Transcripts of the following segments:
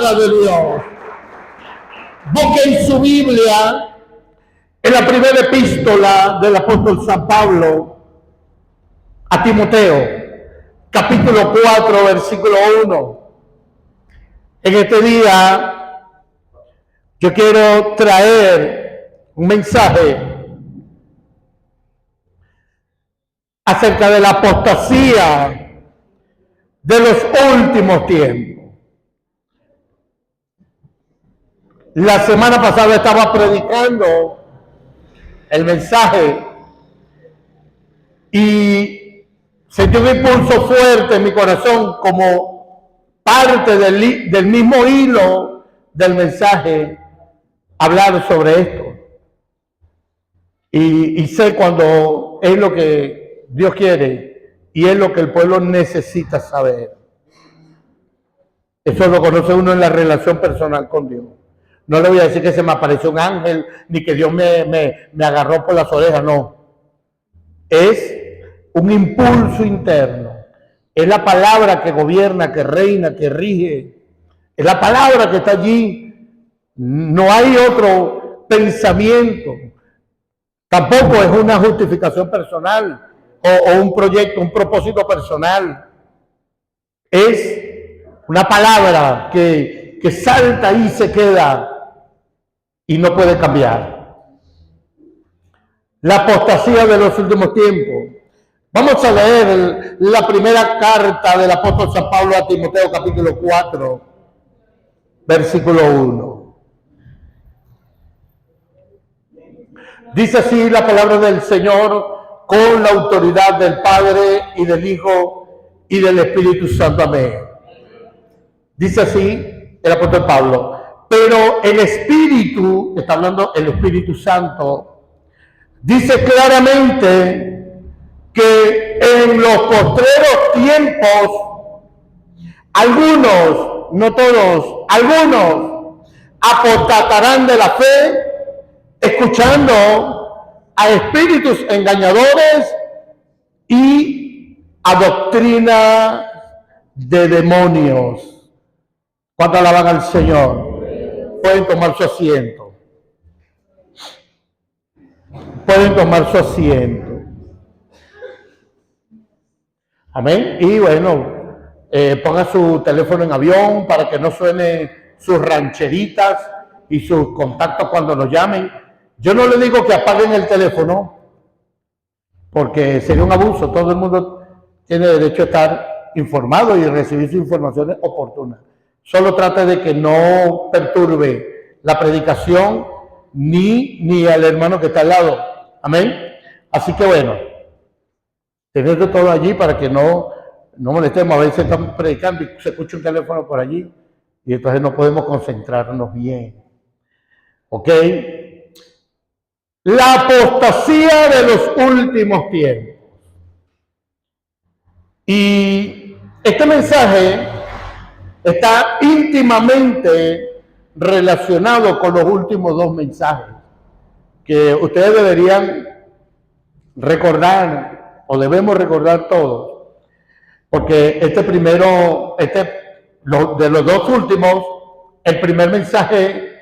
palabra de Dios. Busquen su Biblia en la primera epístola del apóstol San Pablo a Timoteo, capítulo 4, versículo 1. En este día yo quiero traer un mensaje acerca de la apostasía de los últimos tiempos. La semana pasada estaba predicando el mensaje y sentí un impulso fuerte en mi corazón como parte del mismo hilo del mensaje, hablar sobre esto. Y sé cuando es lo que Dios quiere y es lo que el pueblo necesita saber. Eso lo conoce uno en la relación personal con Dios. No le voy a decir que se me apareció un ángel, ni que Dios me agarró por las orejas, no. Es un impulso interno. Es la palabra que gobierna, que reina, que rige. Es la palabra que está allí. No hay otro pensamiento. Tampoco es una justificación personal o un proyecto, un propósito personal. Es una palabra que salta y se queda y no puede cambiar. La apostasía de los últimos tiempos. Vamos a leer la primera carta del apóstol San Pablo a Timoteo, capítulo 4, versículo 1. Dice así la palabra del Señor con la autoridad del Padre y del Hijo y del Espíritu Santo. Amén. Dice así el apóstol Pablo. Pero el Espíritu, está hablando el Espíritu Santo, dice claramente que en los postreros tiempos, algunos, no todos, algunos apostatarán de la fe, escuchando a espíritus engañadores y a doctrina de demonios. ¿Cuánto alaban al Señor? Pueden tomar su asiento. Pueden tomar su asiento. Amén. Y bueno, ponga su teléfono en avión para que no suenen sus rancheritas y sus contactos cuando nos llamen. Yo no le digo que apaguen el teléfono, porque sería un abuso. Todo el mundo tiene derecho a estar informado y recibir sus informaciones oportunas. Solo trate de que no perturbe la predicación ni al hermano que está al lado. Amén. Así que bueno, teniendo todo allí para que no molestemos. A veces estamos predicando y se escucha un teléfono por allí y entonces no podemos concentrarnos bien. ¿Ok? La apostasía de los últimos tiempos. Y este mensaje está íntimamente relacionado con los últimos dos mensajes que ustedes deberían recordar o debemos recordar todos, porque de los dos últimos, el primer mensaje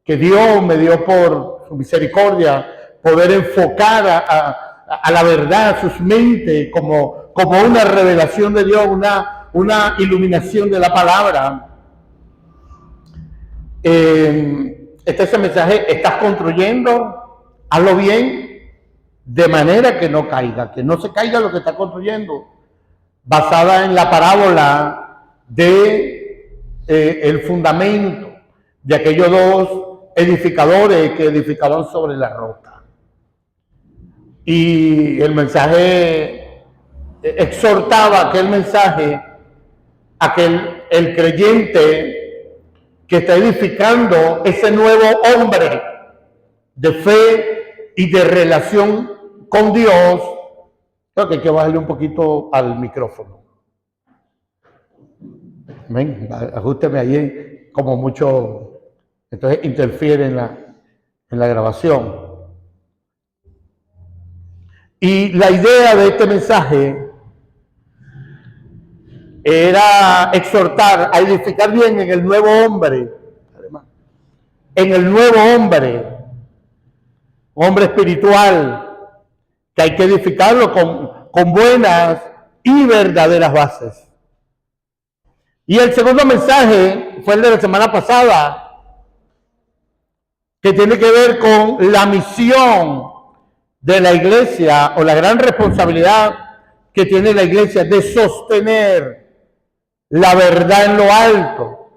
que Dios me dio por su misericordia, poder enfocar a la verdad, sus mentes, como una revelación de Dios, una iluminación de la palabra. Ese mensaje: estás construyendo, hazlo bien, de manera que no caiga, que no se caiga lo que está construyendo, basada en la parábola de el fundamento de aquellos dos edificadores que edificaban sobre la roca. Y el mensaje exhortaba, aquel mensaje, el creyente que está edificando ese nuevo hombre de fe y de relación con Dios. Creo que hay que bajarle un poquito al micrófono. Ven, ajústeme ahí, como mucho, entonces interfiere en la grabación. Y la idea de este mensaje era exhortar a edificar bien en el nuevo hombre, en el nuevo hombre espiritual, que hay que edificarlo con buenas y verdaderas bases. Y el segundo mensaje fue el de la semana pasada, que tiene que ver con la misión de la iglesia o la gran responsabilidad que tiene la iglesia de sostener la verdad en lo alto.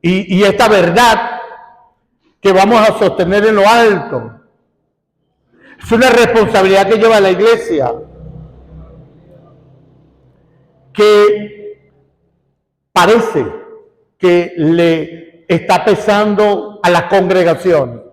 Y esta verdad que vamos a sostener en lo alto es una responsabilidad que lleva la iglesia, que parece que le está pesando a la congregación.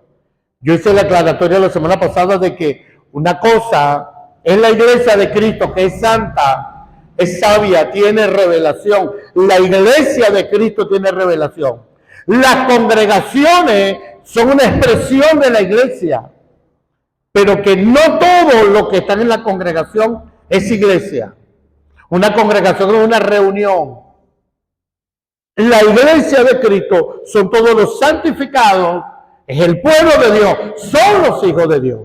Yo hice la aclaratoria la semana pasada de que una cosa es la iglesia de Cristo, que es santa, es sabia, tiene revelación. La iglesia de Cristo tiene revelación. Las congregaciones son una expresión de la iglesia, pero que no todo lo que está en la congregación es iglesia. Una congregación es una reunión. La iglesia de Cristo son todos los santificados, es el pueblo de Dios, son los hijos de Dios.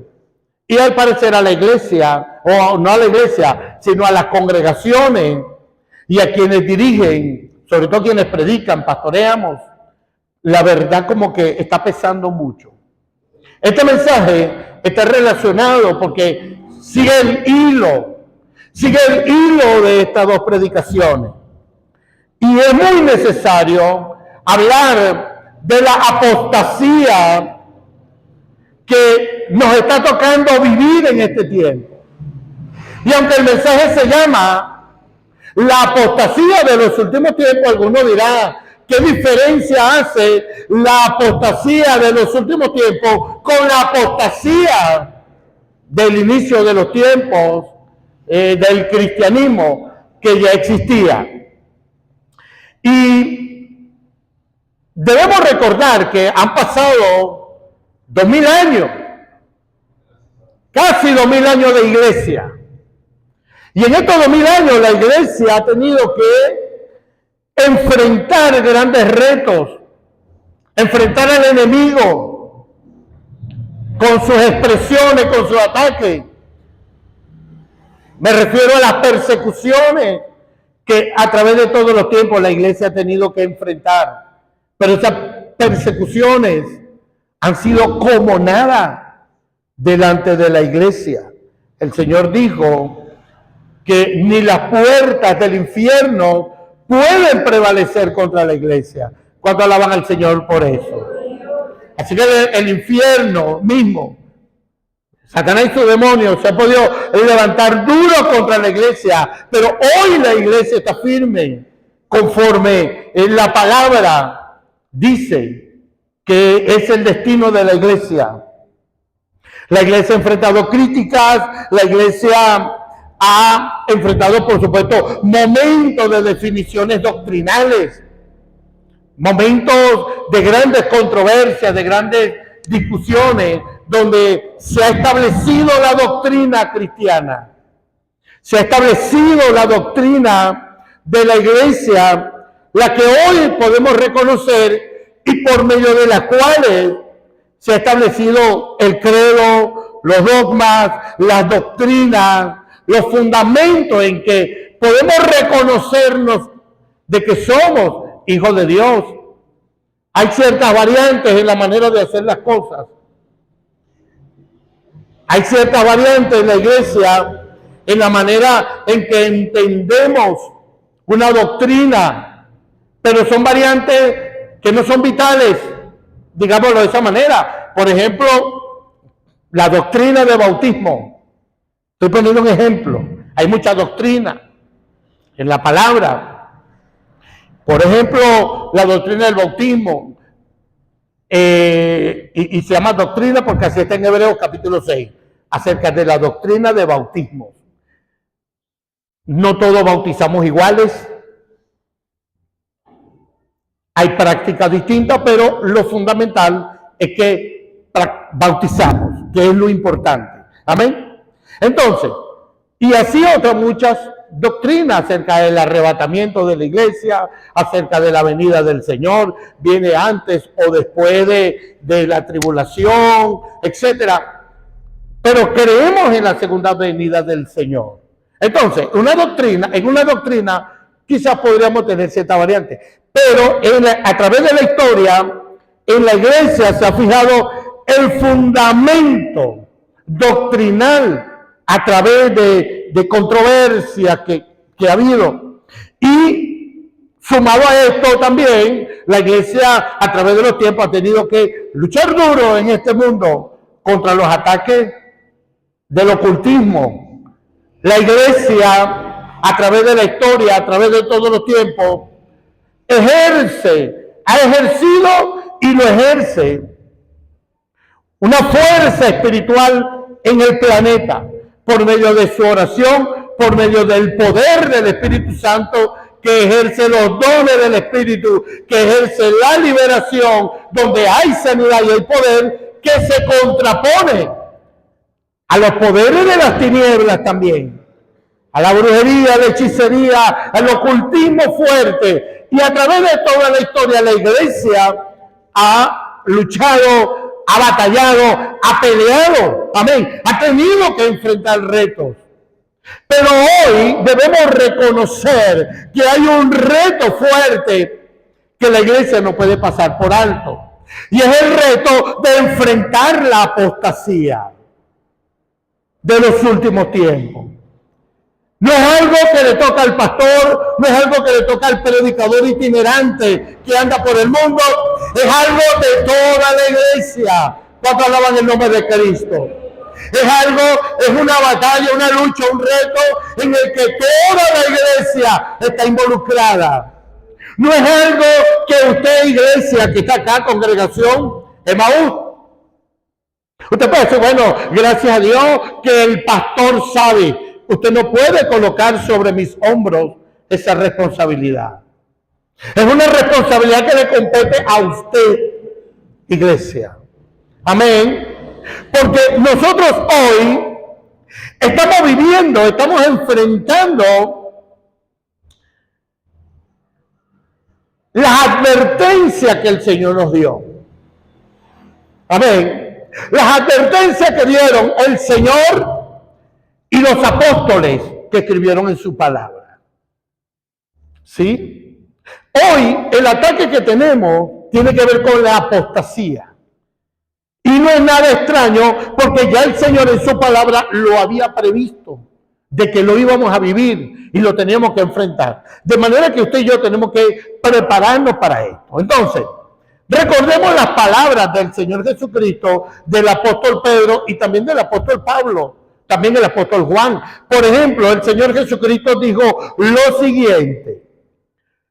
Y al parecer a la iglesia, o no a la iglesia, sino a las congregaciones y a quienes dirigen, sobre todo quienes predican, pastoreamos, la verdad como que está pesando mucho. Este mensaje está relacionado porque sigue el hilo de estas dos predicaciones. Y es muy necesario hablar de la apostasía que nos está tocando vivir en este tiempo. Y aunque el mensaje se llama la apostasía de los últimos tiempos, algunos dirán, ¿qué diferencia hace la apostasía de los últimos tiempos con la apostasía del inicio de los tiempos del cristianismo que ya existía? Y debemos recordar que han pasado 2000 años, casi 2000 años de iglesia. Y en estos 2000 años la iglesia ha tenido que enfrentar grandes retos, enfrentar al enemigo con sus expresiones, con sus ataques. Me refiero a las persecuciones que a través de todos los tiempos la iglesia ha tenido que enfrentar. Pero esas persecuciones han sido como nada delante de la iglesia. El Señor dijo que ni las puertas del infierno pueden prevalecer contra la iglesia. ¿Cuánto alaban al Señor por eso? Así que el infierno mismo, Satanás y su demonio se ha podido levantar duro contra la iglesia, pero hoy la iglesia está firme, conforme en la palabra dice que es el destino de la iglesia. La iglesia ha enfrentado críticas, la iglesia ha enfrentado, por supuesto, momentos de definiciones doctrinales, momentos de grandes controversias, de grandes discusiones, donde se ha establecido la doctrina cristiana, se ha establecido la doctrina de la iglesia, la que hoy podemos reconocer y por medio de las cuales se ha establecido el credo, los dogmas, las doctrinas, los fundamentos en que podemos reconocernos de que somos hijos de Dios. Hay ciertas variantes en la manera de hacer las cosas. Hay ciertas variantes en la iglesia en la manera en que entendemos una doctrina, pero son variantes que no son vitales, digámoslo de esa manera. Por ejemplo, la doctrina de bautismo. Estoy poniendo un ejemplo. Hay mucha doctrina en la palabra. Por ejemplo, la doctrina del bautismo. Y se llama doctrina porque así está en Hebreos capítulo 6, acerca de la doctrina de bautismo. No todos bautizamos iguales. Hay prácticas distintas, pero lo fundamental es que bautizamos, que es lo importante. Amén. Entonces, y así otras muchas doctrina acerca del arrebatamiento de la iglesia, acerca de la venida del Señor, viene antes o después de la tribulación, etcétera. Pero creemos en la segunda venida del Señor. Entonces, en una doctrina quizás podríamos tener cierta variante, pero a través de la historia, en la iglesia se ha fijado el fundamento doctrinal a través de controversias que ha habido. Y sumado a esto también, la iglesia a través de los tiempos ha tenido que luchar duro en este mundo contra los ataques del ocultismo. La iglesia, a través de la historia, a través de todos los tiempos, ha ejercido y lo ejerce una fuerza espiritual en el planeta por medio de su oración, por medio del poder del Espíritu Santo, que ejerce los dones del Espíritu, que ejerce la liberación, donde hay sanidad y hay poder, que se contrapone a los poderes de las tinieblas también, a la brujería, la hechicería, al ocultismo fuerte. Y a través de toda la historia, la iglesia ha luchado, ha batallado, ha peleado, amén, ha tenido que enfrentar retos. Pero hoy debemos reconocer que hay un reto fuerte que la iglesia no puede pasar por alto. Y es el reto de enfrentar la apostasía de los últimos tiempos. No es algo que le toca al pastor, no es algo que le toca al predicador itinerante que anda por el mundo, es algo de toda la iglesia. ¿Cuántos alaban el nombre de Cristo? Es una batalla, una lucha, un reto en el que toda la iglesia está involucrada. No es algo que usted, iglesia, que está acá, congregación, Emaús, usted puede decir, bueno, gracias a Dios que el pastor sabe. Usted no puede colocar sobre mis hombros esa responsabilidad. Es una responsabilidad que le compete a usted, iglesia. Amén. Porque nosotros hoy estamos enfrentando las advertencias que el Señor nos dio. Amén. Las advertencias que dieron el Señor y los apóstoles que escribieron en su palabra. ¿Sí? Hoy el ataque que tenemos tiene que ver con la apostasía. Y no es nada extraño porque ya el Señor en su palabra lo había previsto, de que lo íbamos a vivir y lo teníamos que enfrentar. De manera que usted y yo tenemos que prepararnos para esto. Entonces, recordemos las palabras del Señor Jesucristo, del apóstol Pedro y también del apóstol Pablo, también el apóstol Juan. Por ejemplo, el Señor Jesucristo dijo lo siguiente,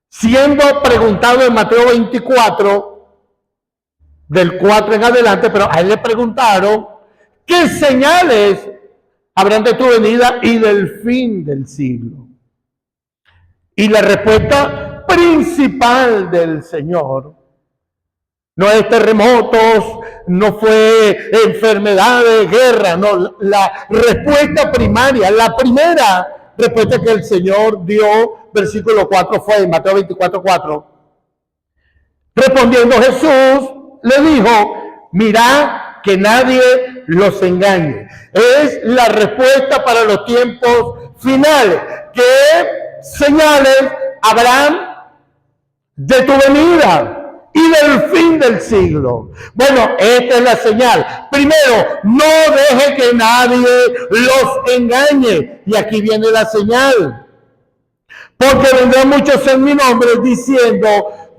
siendo preguntado en Mateo 24, del 4 en adelante, pero a él le preguntaron, ¿qué señales habrán de tu venida y del fin del siglo? Y la respuesta principal del Señor no es terremotos, no fue enfermedades, guerra, no. La respuesta primaria, la primera respuesta que el Señor dio, versículo 4, fue en Mateo 24, 4. Respondiendo Jesús, le dijo, mirad que nadie los engañe. Es la respuesta para los tiempos finales. ¿Qué señales habrán de tu venida y del fin del siglo? Bueno, esta es la señal. Primero, no deje que nadie los engañe. Y aquí viene la señal. Porque vendrán muchos en mi nombre diciendo,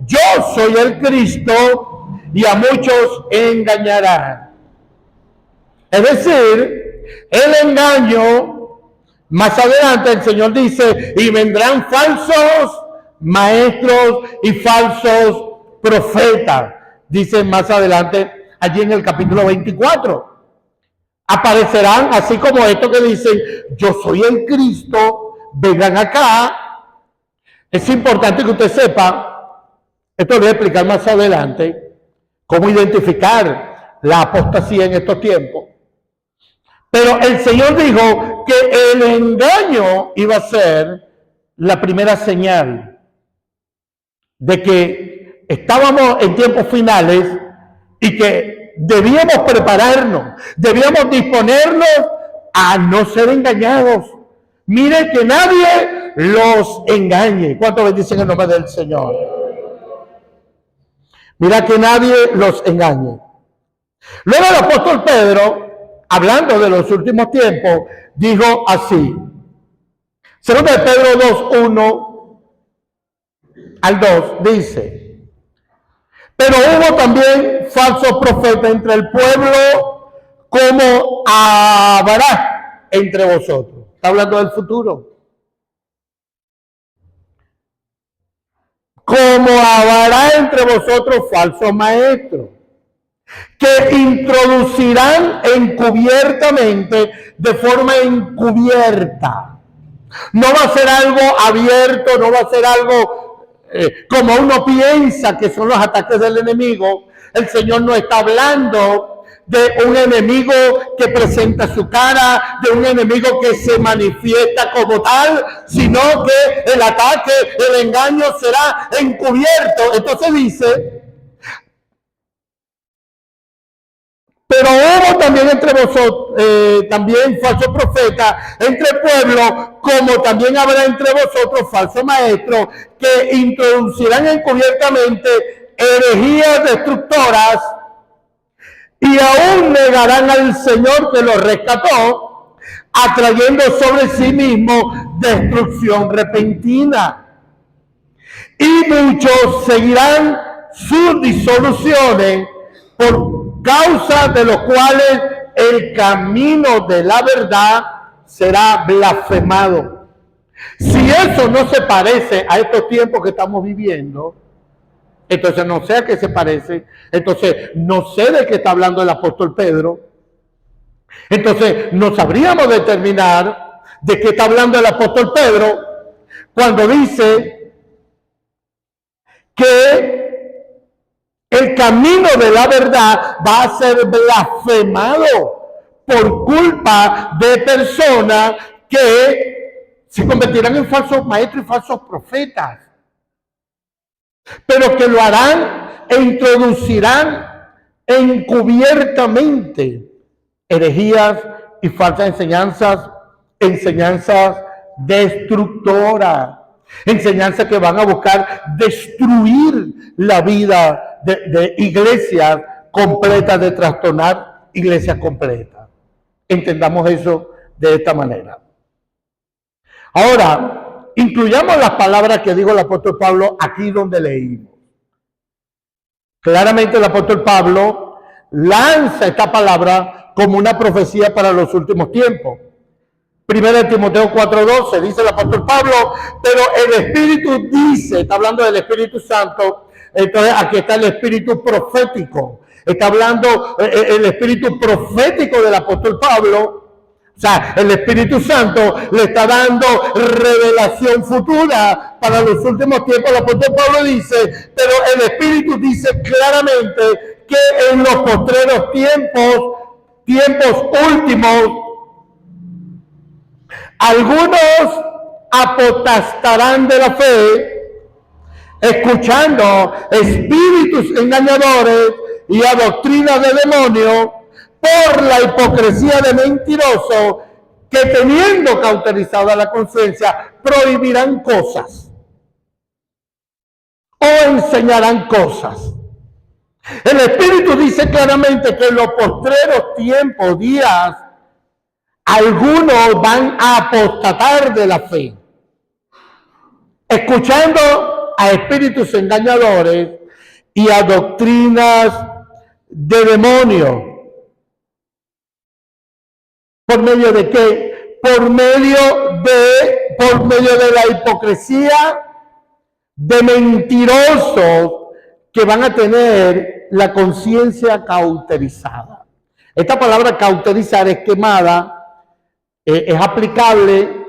yo soy el Cristo, y a muchos engañarán. Es decir, el engaño, más adelante el Señor dice, y vendrán falsos maestros y falsos profetas. Dice más adelante, allí en el capítulo 24. Aparecerán así como estos que dicen, yo soy el Cristo, vengan acá. Es importante que usted sepa, esto lo voy a explicar más adelante, cómo identificar la apostasía en estos tiempos. Pero el Señor dijo que el engaño iba a ser la primera señal de que estábamos en tiempos finales y que debíamos prepararnos, debíamos disponernos a no ser engañados. Mire que nadie los engañe. ¿Cuántos bendicen el nombre del Señor? Mira que nadie los engañe. Luego el apóstol Pedro, hablando de los últimos tiempos, dijo así. Segunda de Pedro 2:1 al 2 dice: pero hubo también falsos profetas entre el pueblo, como habrá entre vosotros. Está hablando del futuro. Como habrá entre vosotros falsos maestros, que introducirán encubiertamente, de forma encubierta. No va a ser algo abierto, no va a ser algo como uno piensa que son los ataques del enemigo. El Señor no está hablando de un enemigo que presenta su cara, de un enemigo que se manifiesta como tal, sino que el ataque, el engaño será encubierto. Entonces dice: pero hubo también entre vosotros, también falsos profetas entre el pueblo, como también habrá entre vosotros falsos maestros, que introducirán encubiertamente herejías destructoras, y aún negarán al Señor que los rescató, atrayendo sobre sí mismo destrucción repentina. Y muchos seguirán sus disoluciones, por causa de los cuales el camino de la verdad será blasfemado. Si eso no se parece a estos tiempos que estamos viviendo, entonces no sé a qué se parece, entonces no sé de qué está hablando el apóstol Pedro, entonces no sabríamos determinar de qué está hablando el apóstol Pedro cuando dice que el camino de la verdad va a ser blasfemado por culpa de personas que se convertirán en falsos maestros y falsos profetas, pero que lo harán e introducirán encubiertamente herejías y falsas enseñanzas destructoras, enseñanzas que van a buscar destruir la vida de iglesias completas, de trastornar iglesias completas. Entendamos eso de esta manera. Ahora, incluyamos las palabras que dijo el apóstol Pablo aquí donde leímos. Claramente el apóstol Pablo lanza esta palabra como una profecía para los últimos tiempos. Primera de Timoteo 4:12 dice el apóstol Pablo: pero el Espíritu dice, está hablando del Espíritu Santo, entonces aquí está el Espíritu profético, está hablando el Espíritu profético del apóstol Pablo. O sea, el Espíritu Santo le está dando revelación futura para los últimos tiempos. El apóstol Pablo dice, pero el Espíritu dice claramente que en los postreros tiempos últimos, algunos apotastarán de la fe, escuchando espíritus engañadores y a doctrinas de demonios, por la hipocresía de mentirosos, que teniendo cauterizada la conciencia, prohibirán cosas o enseñarán cosas. El Espíritu dice claramente que en los postreros tiempos, días, algunos van a apostatar de la fe, escuchando a espíritus engañadores y a doctrinas de demonios. ¿Por medio de qué? Por medio de la hipocresía de mentirosos que van a tener la conciencia cauterizada. Esta palabra cauterizar es quemada, es aplicable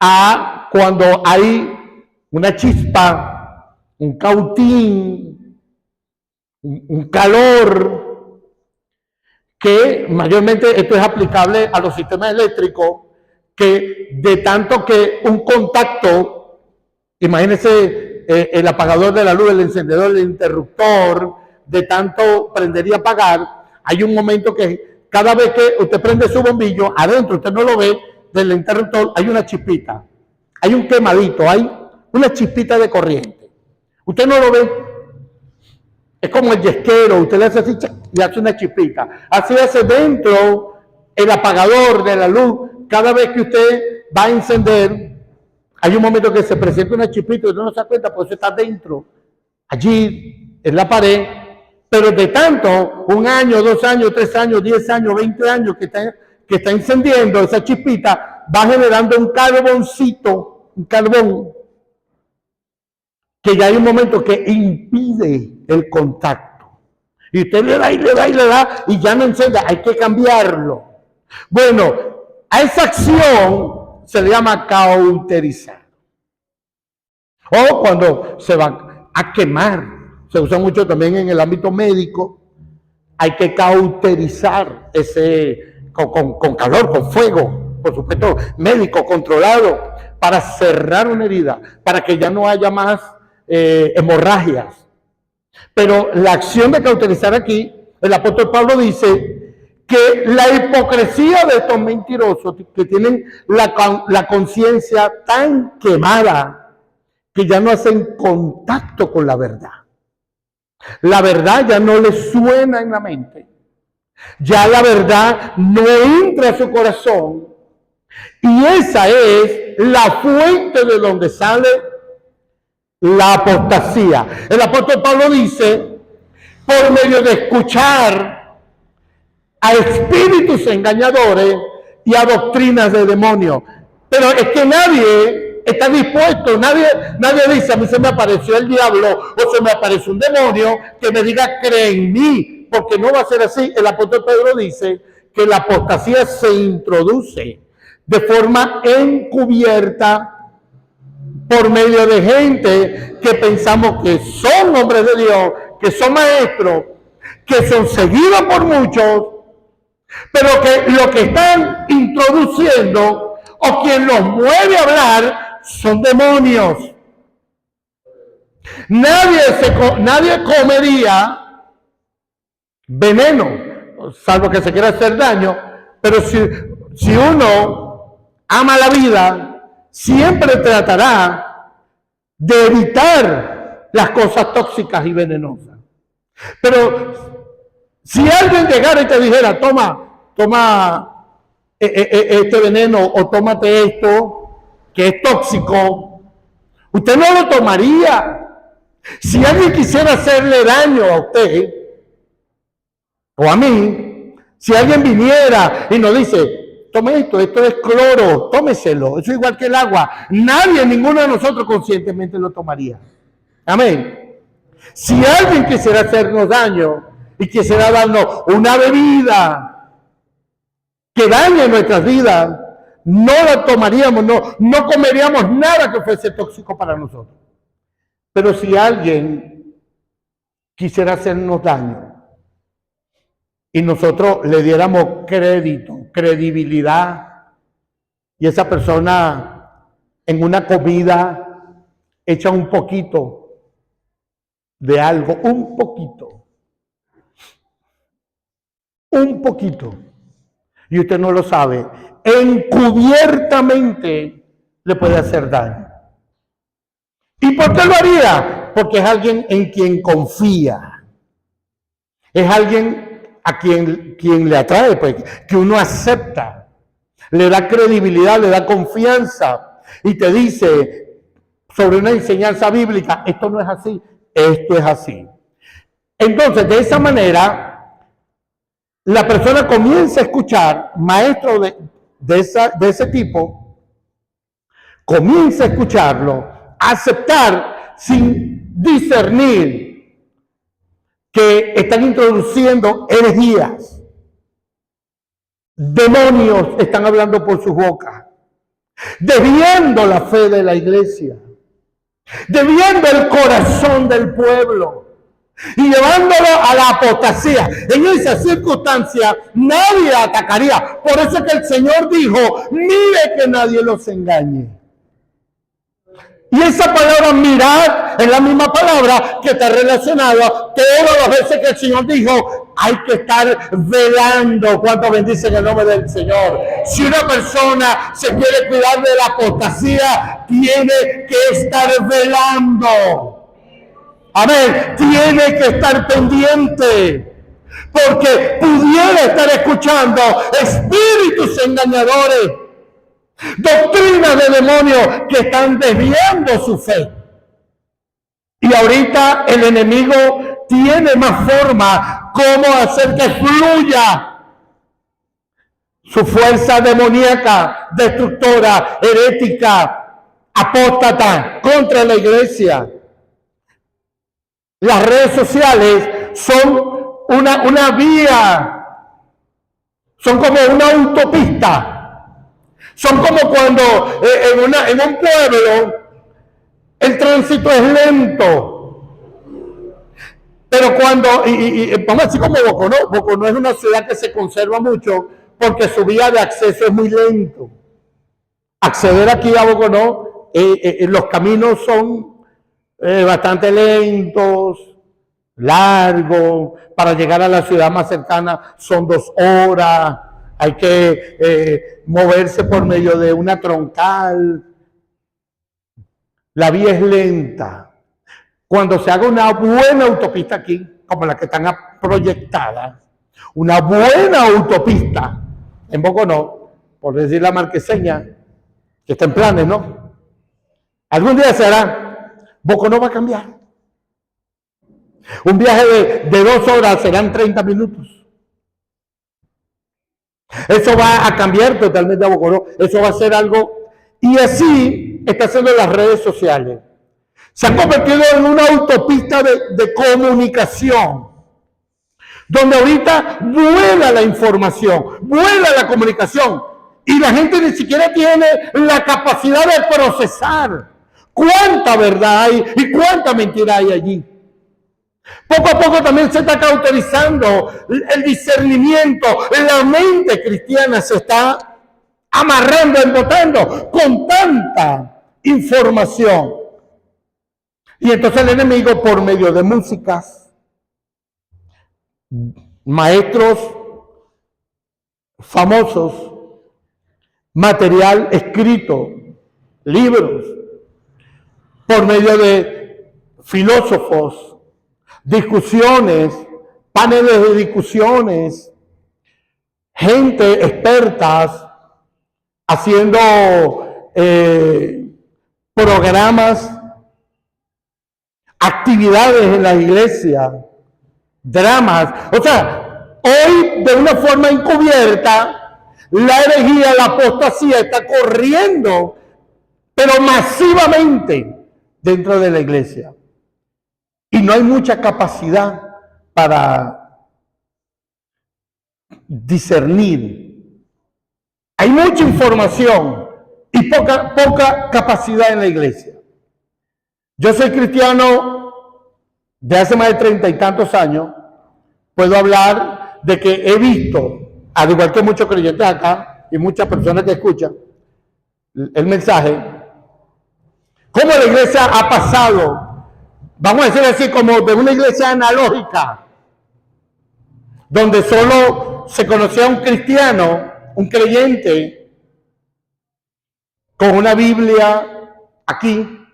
a cuando hay una chispa, un cautín, un calor que mayormente esto es aplicable a los sistemas eléctricos, que de tanto que un contacto, imagínense el apagador de la luz, el encendedor, el interruptor, de tanto prender y apagar, hay un momento que cada vez que usted prende su bombillo, adentro, usted no lo ve, del interruptor hay una chispita, hay un quemadito, hay una chispita de corriente. Usted no lo ve. Es como el yesquero, usted le hace así y hace una chispita. Así hace dentro el apagador de la luz. Cada vez que usted va a encender, hay un momento que se presenta una chispita y usted no se da cuenta, porque eso está dentro, allí, en la pared. Pero de tanto, 1 año, 2 años, 3 años, 10 años, 20 años que está encendiendo esa chispita, va generando un carboncito, un carbón, que ya hay un momento que impide el contacto. Y usted le da y le da y le da y ya no enciende, hay que cambiarlo. Bueno, a esa acción se le llama cauterizar. O cuando se va a quemar, se usa mucho también en el ámbito médico, hay que cauterizar ese con calor, con fuego, por supuesto, médico controlado, para cerrar una herida, para que ya no haya más hemorragias. Pero la acción de cauterizar aquí, el apóstol Pablo dice que la hipocresía de estos mentirosos que tienen la conciencia tan quemada que ya no hacen contacto con la verdad. La verdad ya no les suena en la mente. Ya la verdad no entra a su corazón. Y esa es la fuente de donde sale la apostasía. El apóstol Pablo dice, por medio de escuchar a espíritus engañadores y a doctrinas de demonios. Pero es que nadie está dispuesto, nadie dice, a mí se me apareció el diablo o se me apareció un demonio que me diga, cree en mí, porque no va a ser así. El apóstol Pedro dice que la apostasía se introduce de forma encubierta por medio de gente que pensamos que son hombres de Dios, que son maestros, que son seguidos por muchos, pero que lo que están introduciendo o quien los mueve a hablar son demonios. Nadie comería veneno, salvo que se quiera hacer daño, pero si uno ama la vida, siempre tratará de evitar las cosas tóxicas y venenosas. Pero si alguien llegara y te dijera, toma este veneno o tómate esto que es tóxico, usted no lo tomaría. Si alguien quisiera hacerle daño a usted o a mí, si alguien viniera y nos dice, tome esto es cloro, tómeselo, eso es igual que el agua, nadie, ninguno de nosotros conscientemente lo tomaría. Amén. Si alguien quisiera hacernos daño y quisiera darnos una bebida que dañe nuestras vidas, no la tomaríamos, no comeríamos nada que fuese tóxico para nosotros. Pero si alguien quisiera hacernos daño y nosotros le diéramos crédito, credibilidad, y esa persona en una comida echa un poquito de algo, un poquito, y usted no lo sabe, encubiertamente le puede hacer daño. ¿Y por qué lo haría? Porque es alguien en quien confía, es alguien a quien le atrae, pues, que uno acepta, le da credibilidad, le da confianza y te dice sobre una enseñanza bíblica, esto no es así, esto es así. Entonces, de esa manera, la persona comienza a escuchar, maestro de ese tipo, comienza a escucharlo, a aceptar sin discernir que están introduciendo herejías. Demonios están hablando por su boca, desviando la fe de la iglesia, desviando el corazón del pueblo, y llevándolo a la apostasía. En esa circunstancia nadie atacaría. Por eso es que el Señor dijo, mire que nadie los engañe. Y esa palabra mirar es la misma palabra que está relacionada todas las veces que el Señor dijo, hay que estar velando. ¿Cuánto bendicen el nombre del Señor? Si una persona se quiere cuidar de la apostasía, tiene que estar velando. Amén. Tiene que estar pendiente. Porque pudiera estar escuchando espíritus engañadores, doctrinas de demonios que están desviando su fe. Y ahorita el enemigo tiene más forma cómo hacer que fluya su fuerza demoníaca, destructora, herética, apóstata contra la iglesia. Las redes sociales son una vía, son como una autopista. Son como cuando en un pueblo el tránsito es lento. Pero cuando, vamos a decir como Boconó, Boconó es una ciudad que se conserva mucho porque su vía de acceso es muy lento. Acceder aquí a Boconó, los caminos son bastante lentos, largos. Para llegar a la ciudad más cercana son 2 horas. Hay que moverse por medio de una troncal. La vía es lenta. Cuando se haga una buena autopista aquí, como la que están proyectadas, una buena autopista en Boconó, por decir la marqueseña, que está en planes, ¿no? Algún día se hará. Boconó va a cambiar. Un viaje de 2 horas serán 30 minutos. Eso va a cambiar totalmente a Boconó. Eso va a ser algo. Y así está haciendo las redes sociales. Se han convertido en una autopista de comunicación. Donde ahorita vuela la información, vuela la comunicación. Y la gente ni siquiera tiene la capacidad de procesar cuánta verdad hay y cuánta mentira hay allí. Poco a poco también se está cauterizando el discernimiento. La mente cristiana se está amarrando, embotando con tanta información. Y entonces el enemigo, por medio de músicas, maestros famosos, material escrito, libros, por medio de filósofos, discusiones, paneles de discusiones, gente expertas haciendo programas, actividades en la iglesia, dramas. O sea, hoy de una forma encubierta, la herejía, la apostasía está corriendo, pero masivamente dentro de la iglesia. Y no hay mucha capacidad para discernir. Hay mucha información y poca capacidad en la iglesia. Yo soy cristiano de hace más de 30 y tantos años. Puedo hablar de que he visto, al igual que muchos creyentes acá y muchas personas que escuchan el mensaje, cómo la iglesia ha pasado, vamos a decir así, como de una iglesia analógica, donde solo se conocía un cristiano, un creyente, con una Biblia aquí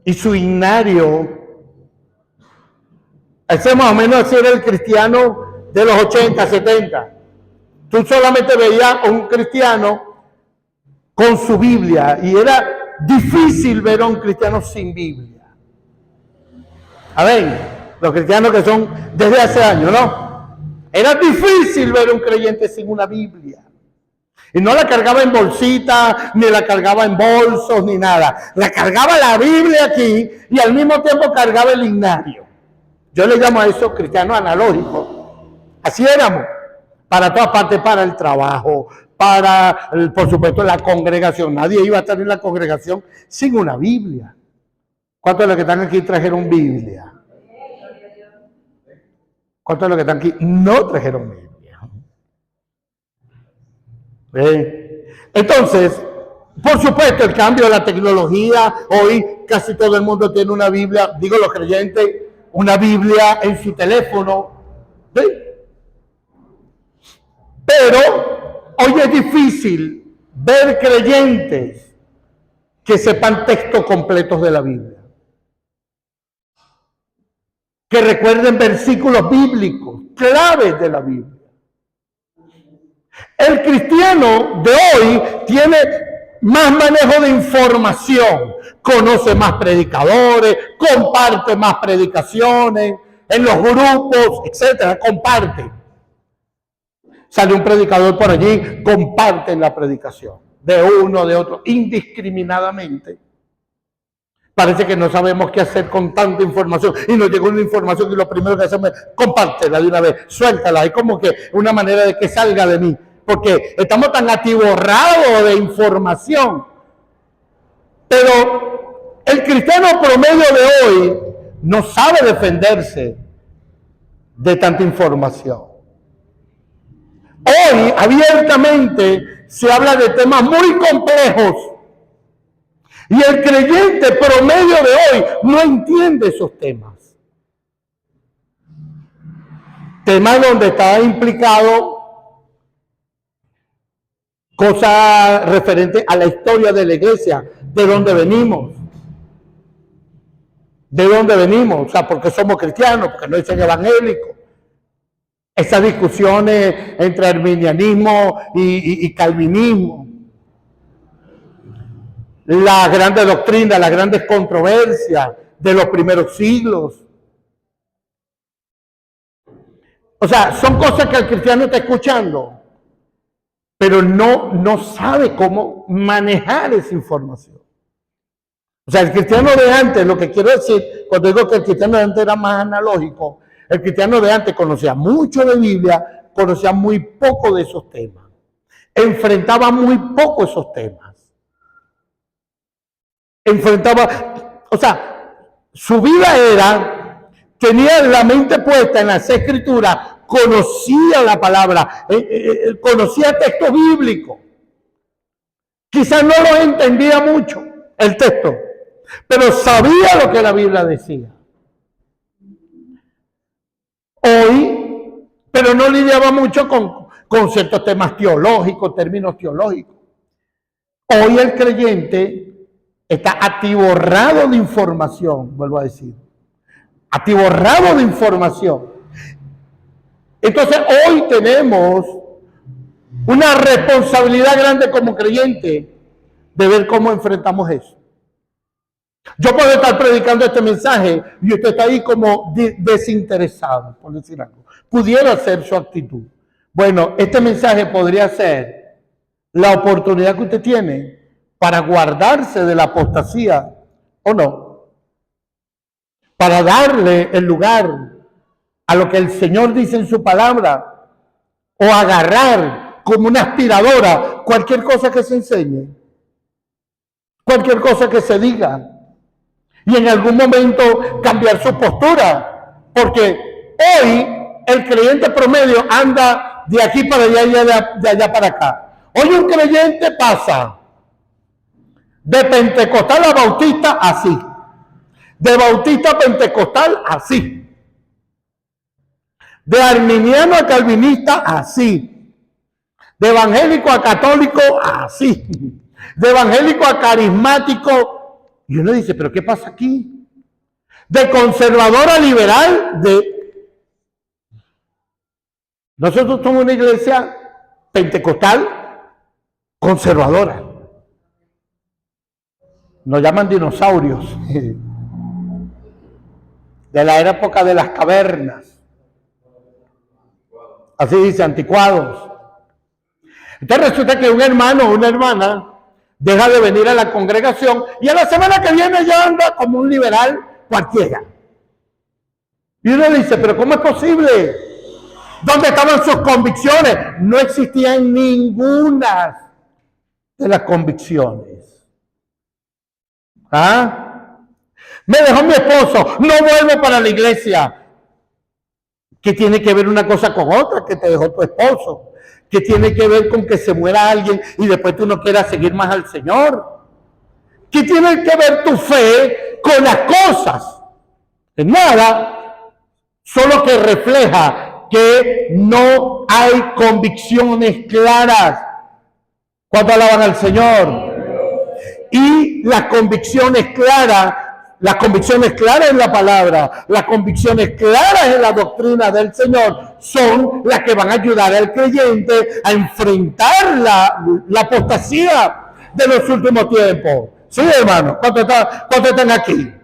y su himnario. Ese más o menos así era el cristiano de los 80, 70. Tú solamente veías a un cristiano con su Biblia y era difícil ver a un cristiano sin Biblia. A ver, los cristianos que son desde hace años, ¿no? Era difícil ver a un creyente sin una Biblia. Y no la cargaba en bolsita, ni la cargaba en bolsos, ni nada. La cargaba la Biblia aquí y al mismo tiempo cargaba el himnario. Yo le llamo a eso cristianos analógicos. Así éramos. Para todas partes, para el trabajo, para, por supuesto, la congregación. Nadie iba a estar en la congregación sin una Biblia. ¿Cuántos de los que están aquí trajeron Biblia? ¿Cuántos de los que están aquí no trajeron Biblia? Entonces, por supuesto, el cambio de la tecnología, hoy casi todo el mundo tiene una Biblia, digo los creyentes, una Biblia en su teléfono. ¿Sí? Pero hoy es difícil ver creyentes que sepan textos completos de la Biblia, que recuerden versículos bíblicos, claves de la Biblia. El cristiano de hoy tiene más manejo de información, conoce más predicadores, comparte más predicaciones en los grupos, etcétera, comparte. Sale un predicador por allí, comparten la predicación de uno, de otro, indiscriminadamente. Parece que no sabemos qué hacer con tanta información y nos llegó una información y lo primero que hacemos es compártela de una vez, suéltala. Es como que una manera de que salga de mí, porque estamos tan atiborrados de información. Pero el cristiano promedio de hoy no sabe defenderse de tanta información. Hoy abiertamente se habla de temas muy complejos y el creyente promedio de hoy no entiende esos temas. Temas donde está implicado cosas referentes a la historia de la iglesia, de dónde venimos. ¿De dónde venimos? O sea, porque somos cristianos, porque no dicen evangélicos. Esas discusiones entre arminianismo y calvinismo. La grande doctrina, las grandes controversias de los primeros siglos. O sea, son cosas que el cristiano está escuchando, pero no sabe cómo manejar esa información. O sea, el cristiano de antes, lo que quiero decir, cuando digo que el cristiano de antes era más analógico, el cristiano de antes conocía mucho de Biblia, conocía muy poco de esos temas. Enfrentaba muy poco esos temas. O sea, su vida tenía la mente puesta en las escrituras, conocía la palabra, conocía texto bíblico. Quizás no lo entendía mucho, el texto, pero sabía lo que la Biblia decía. Hoy, pero no lidiaba mucho con ciertos temas teológicos, términos teológicos. Hoy el creyente está atiborrado de información, vuelvo a decir, atiborrado de información. Entonces hoy tenemos una responsabilidad grande como creyente de ver cómo enfrentamos eso. Yo puedo estar predicando este mensaje y usted está ahí como desinteresado, por decir algo. Pudiera ser su actitud. Bueno, este mensaje podría ser la oportunidad que usted tiene para guardarse de la apostasía o no. Para darle el lugar a lo que el Señor dice en su palabra o agarrar como una aspiradora cualquier cosa que se enseñe, cualquier cosa que se diga. Y en algún momento cambiar su postura, porque hoy el creyente promedio anda de aquí para allá y de allá para acá. Hoy un creyente pasa de pentecostal a bautista así, de bautista a pentecostal así, de arminiano a calvinista así, de evangélico a católico así, de evangélico a carismático. Y uno dice, ¿pero qué pasa aquí? De conservador a liberal, Nosotros somos una iglesia pentecostal conservadora. Nos llaman dinosaurios. De la época de las cavernas. Así dice, anticuados. Entonces resulta que un hermano o una hermana deja de venir a la congregación y a la semana que viene ya anda como un liberal cualquiera. Y uno dice, ¿pero cómo es posible? ¿Dónde estaban sus convicciones? No existían ninguna de las convicciones. ¿Ah? Me dejó mi esposo, no vuelvo para la iglesia. ¿Qué tiene que ver una cosa con otra? Que te dejó tu esposo. ¿Qué tiene que ver con que se muera alguien y después tú no quieras seguir más al Señor? ¿Qué tiene que ver tu fe con las cosas? Nada, solo que refleja que no hay convicciones claras cuando alaban al Señor. Y las convicciones claras en la palabra, las convicciones claras en la doctrina del Señor son las que van a ayudar al creyente a enfrentar la apostasía de los últimos tiempos. Sí, hermano, ¿cuántos están aquí?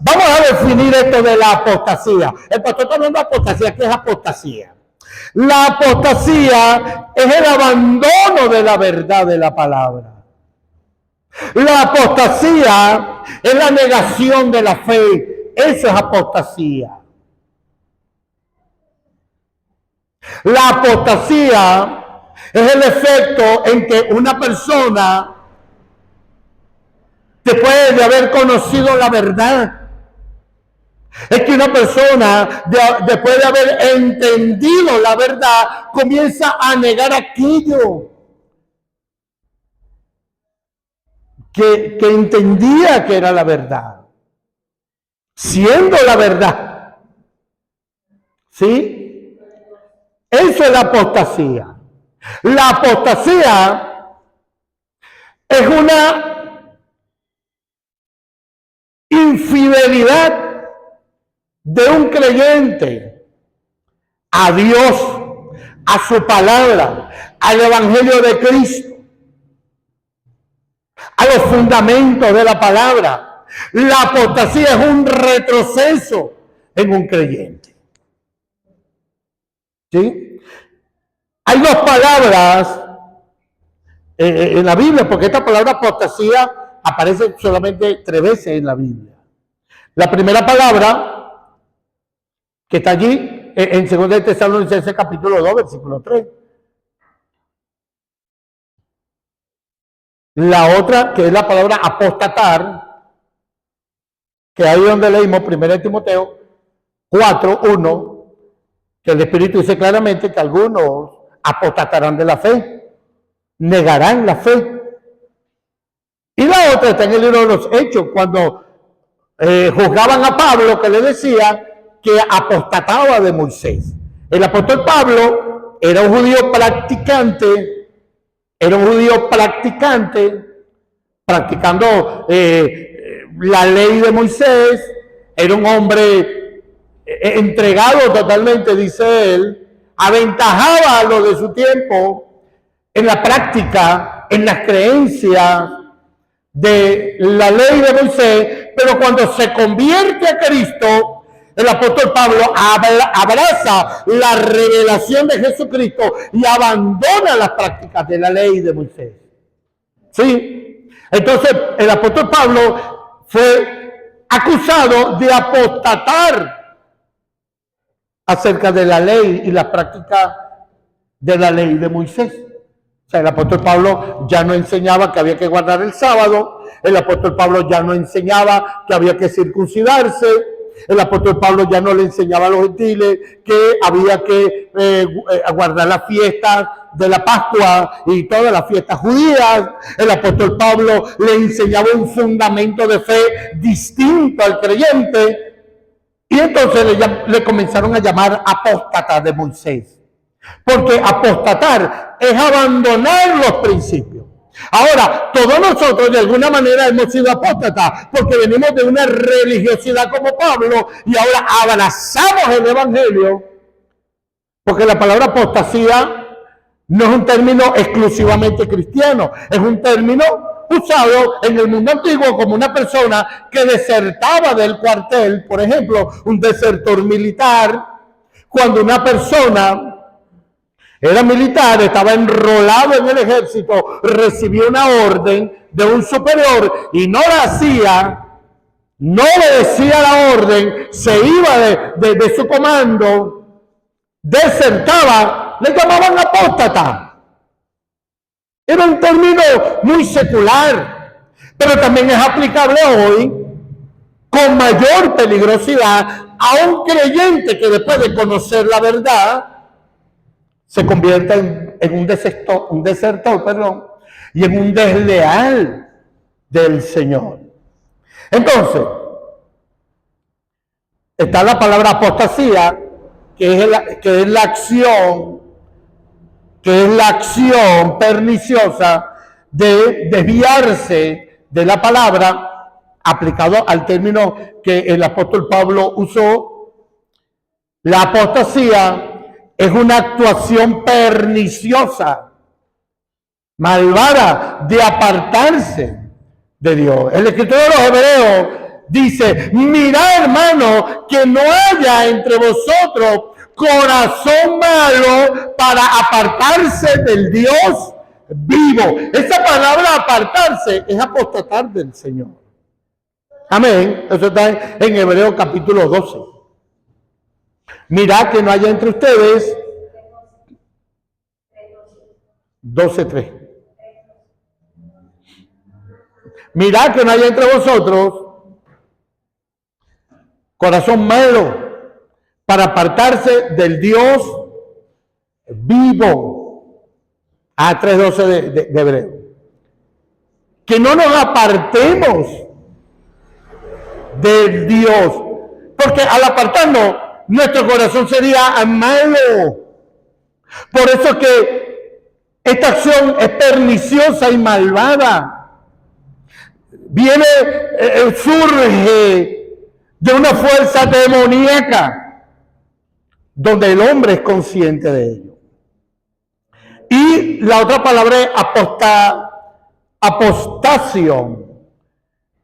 Vamos a definir esto de la apostasía. El pastor está hablando de apostasía. ¿Qué es apostasía? La apostasía es el abandono de la verdad de la palabra. La apostasía es la negación de la fe. Eso es apostasía. La apostasía es el efecto en que una persona, después de haber conocido la verdad, es que una persona, después de haber entendido la verdad, comienza a negar aquello que entendía que era la verdad, siendo la verdad. ¿Sí? Eso es la apostasía. La apostasía es una infidelidad de un creyente a Dios, a su palabra, al Evangelio de Cristo, a los fundamentos de la palabra. La apostasía es un retroceso en un creyente. ¿Sí? Hay dos palabras en la Biblia, porque esta palabra apostasía aparece solamente 3 veces en la Biblia. La primera palabra que está allí en 2 de Tesalonicenses capítulo 2, versículo 3. La otra, que es la palabra apostatar, que ahí donde leímos 1 Timoteo 4, 1, que el Espíritu dice claramente que algunos apostatarán de la fe, negarán la fe. Y la otra está en el libro de los Hechos, cuando juzgaban a Pablo, que le decía que apostataba de Moisés. El apóstol Pablo era un judío practicante, practicando la ley de Moisés, era un hombre entregado totalmente, dice él, aventajaba a lo de su tiempo en la práctica, en las creencias de la ley de Moisés, pero cuando se convierte a Cristo, el apóstol Pablo abraza la revelación de Jesucristo y abandona las prácticas de la ley de Moisés. ¿Sí? Entonces, el apóstol Pablo fue acusado de apostatar acerca de la ley y la práctica de la ley de Moisés. O sea, el apóstol Pablo ya no enseñaba que había que guardar el sábado, el apóstol Pablo ya no enseñaba que había que circuncidarse, el apóstol Pablo ya no le enseñaba a los gentiles que había que guardar las fiestas de la Pascua y todas las fiestas judías. El apóstol Pablo le enseñaba un fundamento de fe distinto al creyente. Y entonces le comenzaron a llamar apóstata de Moisés. Porque apostatar es abandonar los principios. Ahora, todos nosotros de alguna manera hemos sido apóstatas porque venimos de una religiosidad como Pablo y ahora abrazamos el Evangelio, porque la palabra apostasía no es un término exclusivamente cristiano, es un término usado en el mundo antiguo como una persona que desertaba del cuartel, por ejemplo, un desertor militar. Cuando una persona era militar, estaba enrolado en el ejército, recibió una orden de un superior y no la hacía, no obedecía la orden, se iba de su comando, desertaba, le llamaban apóstata. Era un término muy secular, pero también es aplicable hoy con mayor peligrosidad a un creyente que después de conocer la verdad se convierte en un desertor, y en un desleal del Señor. Entonces, está la palabra apostasía, que es la acción perniciosa de desviarse de la palabra, aplicado al término que el apóstol Pablo usó. La apostasía es una actuación perniciosa, malvada, de apartarse de Dios. El escritor de los Hebreos dice: mirad, hermano, que no haya entre vosotros corazón malo para apartarse del Dios vivo. Esa palabra apartarse es apostatar del Señor. Amén. Eso está en Hebreos capítulo 12. Mirad que no haya entre ustedes 12:3. Mirad que no haya entre vosotros corazón malo para apartarse del Dios vivo. 3:12 de Hebreo. Que no nos apartemos del Dios, porque al apartarnos nuestro corazón sería malo. Por eso que esta acción es perniciosa y malvada. Surge de una fuerza demoníaca, donde el hombre es consciente de ello. Y la otra palabra es apostación,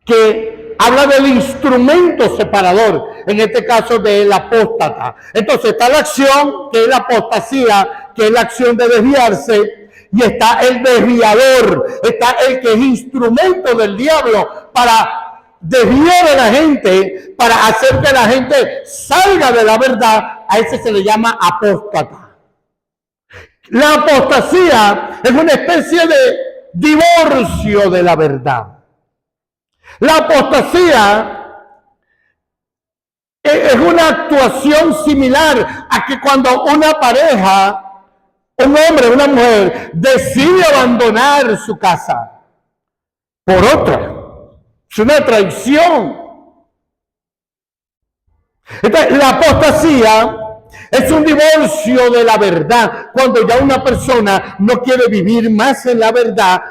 que habla del instrumento separador, en este caso del apóstata. Entonces está la acción, que es la apostasía, que es la acción de desviarse, y está el desviador, está el que es instrumento del diablo para desviar a la gente, para hacer que la gente salga de la verdad. A ese se le llama apóstata. La apostasía es una especie de divorcio de la verdad. La apostasía es una actuación similar a que cuando una pareja, un hombre, una mujer, decide abandonar su casa por otra. Es una traición. Entonces, la apostasía es un divorcio de la verdad. Cuando ya una persona no quiere vivir más en la verdad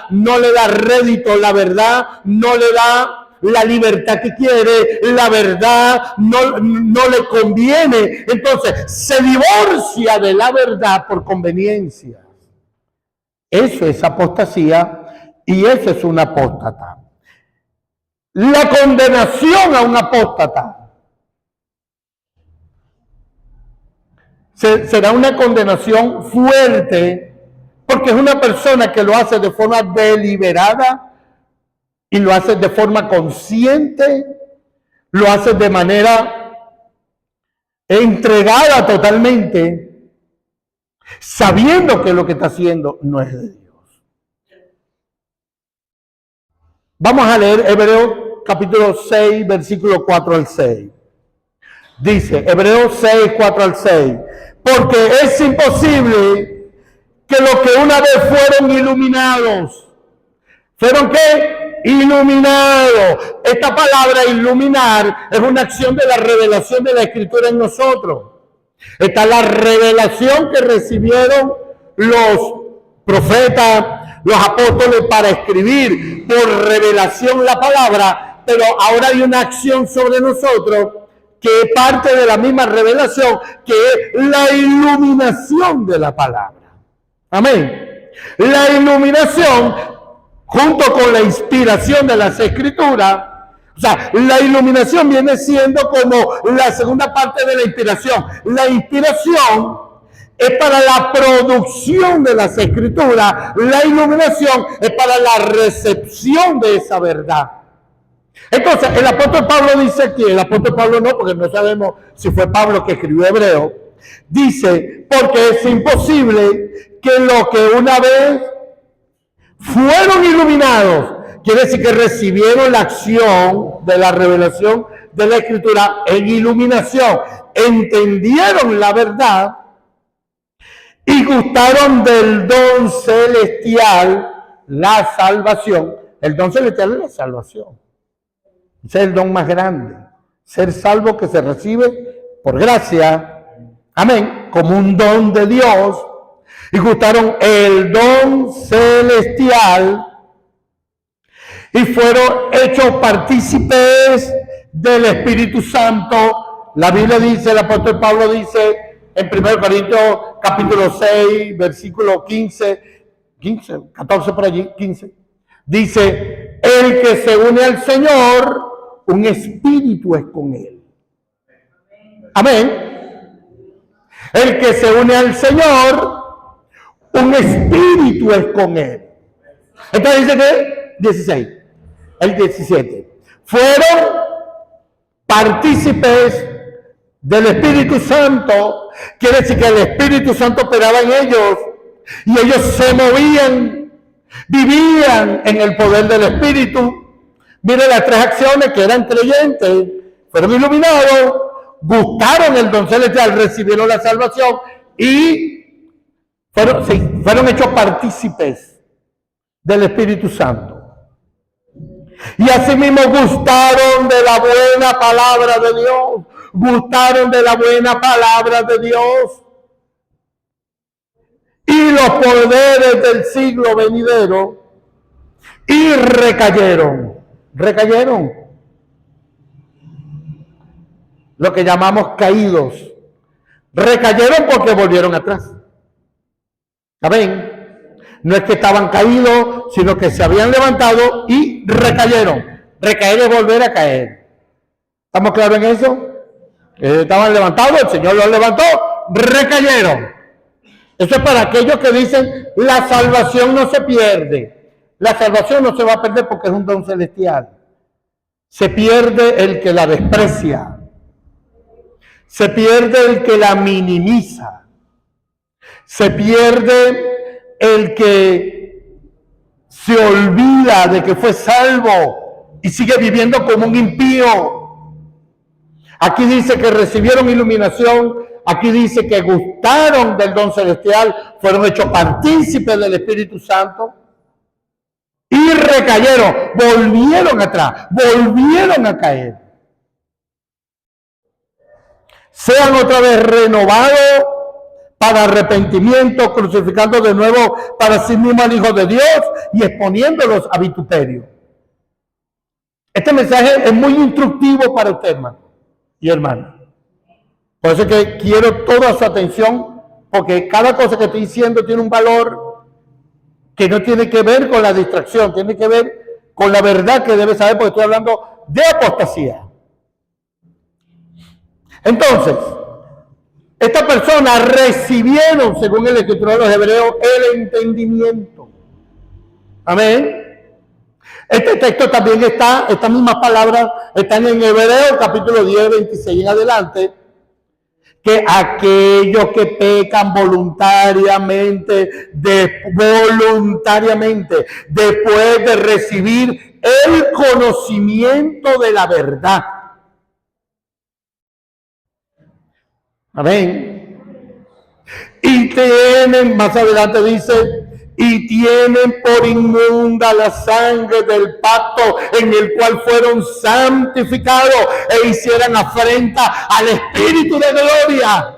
no le da rédito, la verdad no le da la libertad que quiere, la verdad no le conviene. Entonces se divorcia de la verdad por conveniencia. Eso es apostasía y eso es un apóstata. La condenación a un apóstata será una condenación fuerte, porque es una persona que lo hace de forma deliberada y lo hace de forma consciente, lo hace de manera entregada totalmente, sabiendo que lo que está haciendo no es de Dios. Vamos a leer Hebreos capítulo 6, versículo 4 al 6. Dice, Hebreos 6, 4 al 6, porque es imposible que los que una vez fueron iluminados, ¿fueron qué? Iluminados. Esta palabra iluminar es una acción de la revelación de la Escritura en nosotros. Está la revelación que recibieron los profetas, los apóstoles para escribir por revelación la palabra, pero ahora hay una acción sobre nosotros que es parte de la misma revelación, que es la iluminación de la palabra. Amén. La iluminación, junto con la inspiración de las Escrituras, o sea, la iluminación viene siendo como la segunda parte de la inspiración. La inspiración es para la producción de las Escrituras. La iluminación es para la recepción de esa verdad. Entonces, el apóstol Pablo dice aquí, el apóstol Pablo no, porque no sabemos si fue Pablo que escribió Hebreo, dice, porque es imposible que lo que una vez fueron iluminados, quiere decir que recibieron la acción de la revelación de la Escritura en iluminación, entendieron la verdad y gustaron del don celestial, la salvación. El don celestial es la salvación. Ese es el don más grande. Ser salvo que se recibe por gracia, amén, como un don de Dios. Y gustaron el don celestial y fueron hechos partícipes del Espíritu Santo. La Biblia dice, el apóstol Pablo dice en 1 Corintios capítulo 6, versículo 15, 14 por allí, 15, dice, el que se une al Señor, un espíritu es con él. Amén. El que se une al Señor, un espíritu es con él. Entonces dice que 16, el 17, fueron partícipes del Espíritu Santo. Quiere decir que el Espíritu Santo operaba en ellos y ellos se movían, vivían en el poder del Espíritu. Miren las tres acciones: que eran creyentes, fueron iluminados, gustaron el don celestial, recibieron la salvación y fueron hechos partícipes del Espíritu Santo. Y asimismo gustaron de la buena palabra de Dios. Gustaron de la buena palabra de Dios. Y los poderes del siglo venidero. Y recayeron. Recayeron. Lo que llamamos caídos. Recayeron porque volvieron atrás. ¿Saben? No es que estaban caídos, sino que se habían levantado y recayeron. Recaer es volver a caer. ¿Estamos claros en eso? Estaban levantados, el Señor los levantó, recayeron. Eso es para aquellos que dicen, la salvación no se pierde. La salvación no se va a perder porque es un don celestial. Se pierde el que la desprecia. Se pierde el que la minimiza. Se pierde el que se olvida de que fue salvo y sigue viviendo como un impío. Aquí dice que recibieron iluminación, aquí dice que gustaron del don celestial, fueron hechos partícipes del Espíritu Santo y recayeron, volvieron atrás, volvieron a caer. Sean otra vez renovados para arrepentimiento, crucificando de nuevo para sí mismo al Hijo de Dios y exponiéndolos a vituperio. Este mensaje es muy instructivo para usted, hermano y hermana. Por eso es que quiero toda su atención, porque cada cosa que estoy diciendo tiene un valor que no tiene que ver con la distracción, tiene que ver con la verdad que debe saber, porque estoy hablando de apostasía. Entonces, estas personas recibieron, según el Escritura de los Hebreos, el entendimiento. Amén. Este texto también está, estas mismas palabras están en Hebreos capítulo 10, 26 en adelante, que aquellos que pecan voluntariamente, después de recibir el conocimiento de la verdad. Amén. Y tienen, más adelante dice, y tienen por inmunda la sangre del pacto en el cual fueron santificados e hicieran afrenta al Espíritu de gloria.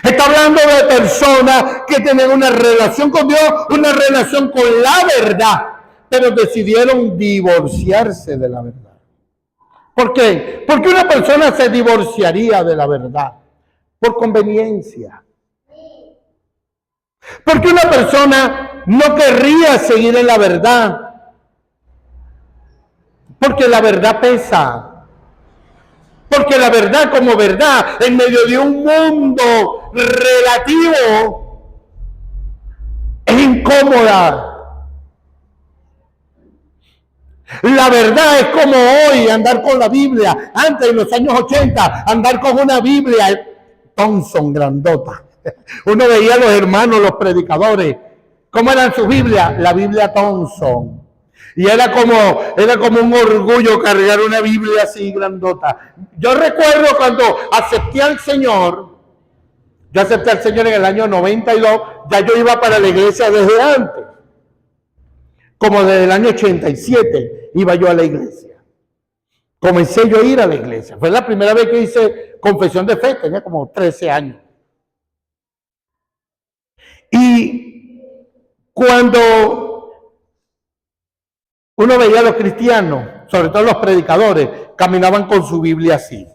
Está hablando de personas que tienen una relación con Dios, una relación con la verdad, pero decidieron divorciarse de la verdad. ¿Por qué? Porque una persona se divorciaría de la verdad por conveniencia. Porque una persona no querría seguir en la verdad. Porque la verdad pesa. Porque la verdad como verdad, en medio de un mundo relativo, es incómoda. La verdad es como hoy andar con la Biblia. Antes, en los años 80, andar con una Biblia Thompson grandota. Uno veía a los hermanos, los predicadores, ¿Cómo era su Biblia? La Biblia Thompson. Y era como un orgullo cargar una Biblia así grandota. Yo recuerdo cuando acepté al Señor, yo acepté al Señor en el año 92, ya yo iba para la iglesia desde antes. Como desde el año 87 iba yo a la iglesia. Comencé yo a ir a la iglesia. Fue la primera vez que hice confesión de fe, tenía como 13 años. Y cuando uno veía a los cristianos, sobre todo los predicadores, caminaban con su Biblia así.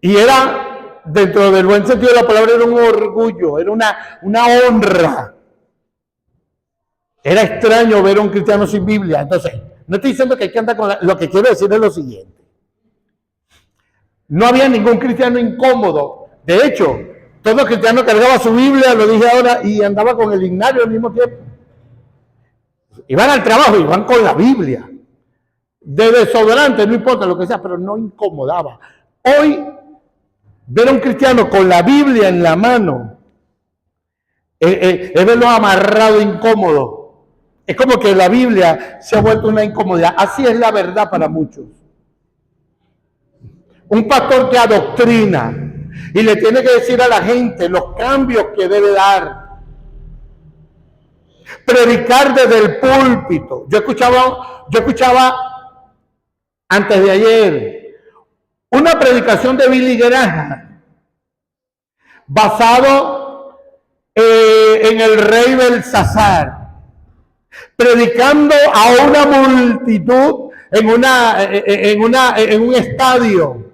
Y era, dentro del buen sentido de la palabra, era un orgullo, era una honra. Era extraño ver a un cristiano sin Biblia. Entonces, no estoy diciendo que hay que andar con lo que quiero decir es lo siguiente. No había ningún cristiano incómodo. De hecho, todo cristiano cargaba su Biblia, lo dije ahora, y andaba con el himnario al mismo tiempo. Iban al trabajo, iban con la Biblia. De desodorante, no importa lo que sea, pero no incomodaba. Hoy, ver a un cristiano con la Biblia en la mano, es verlo amarrado, incómodo. Es como que la Biblia se ha vuelto una incomodidad. Así es la verdad para muchos. Un pastor que adoctrina y le tiene que decir a la gente los cambios que debe dar. Predicar desde el púlpito. Yo escuchaba antes de ayer una predicación de Billy Graham basado en el rey Belsasar, predicando a una multitud en un estadio,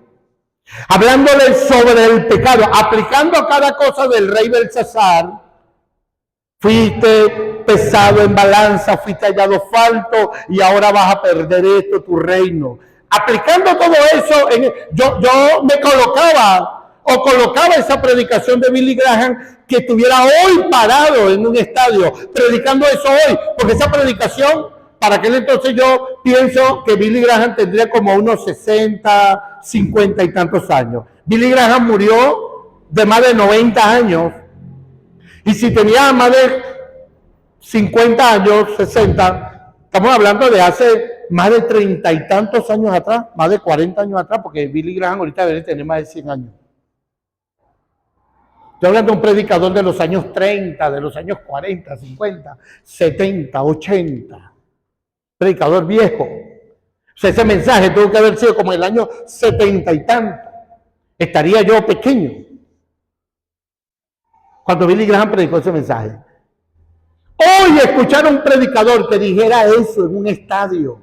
hablándole sobre el pecado, aplicando cada cosa del rey Belsasar. Fuiste pesado en balanza, fuiste hallado falto y ahora vas a perder esto, tu reino. Aplicando todo eso, yo me colocaba esa predicación de Billy Graham que estuviera hoy parado en un estadio, predicando eso hoy, porque esa predicación, para aquel entonces yo pienso que Billy Graham tendría como unos 60, 50 y tantos años. Billy Graham murió de más de 90 años. Y si tenía más de 50 años, 60, estamos hablando de hace más de 30 y tantos años atrás, más de 40 años atrás, porque Billy Graham ahorita debe tener más de 100 años. Estoy hablando de un predicador de los años 30, de los años 40, 50, 70, 80. Predicador viejo. O sea, ese mensaje tuvo que haber sido como el año 70 y tanto. Estaría yo pequeño cuando Billy Graham predicó ese mensaje. Hoy escuchar a un predicador que dijera eso en un estadio,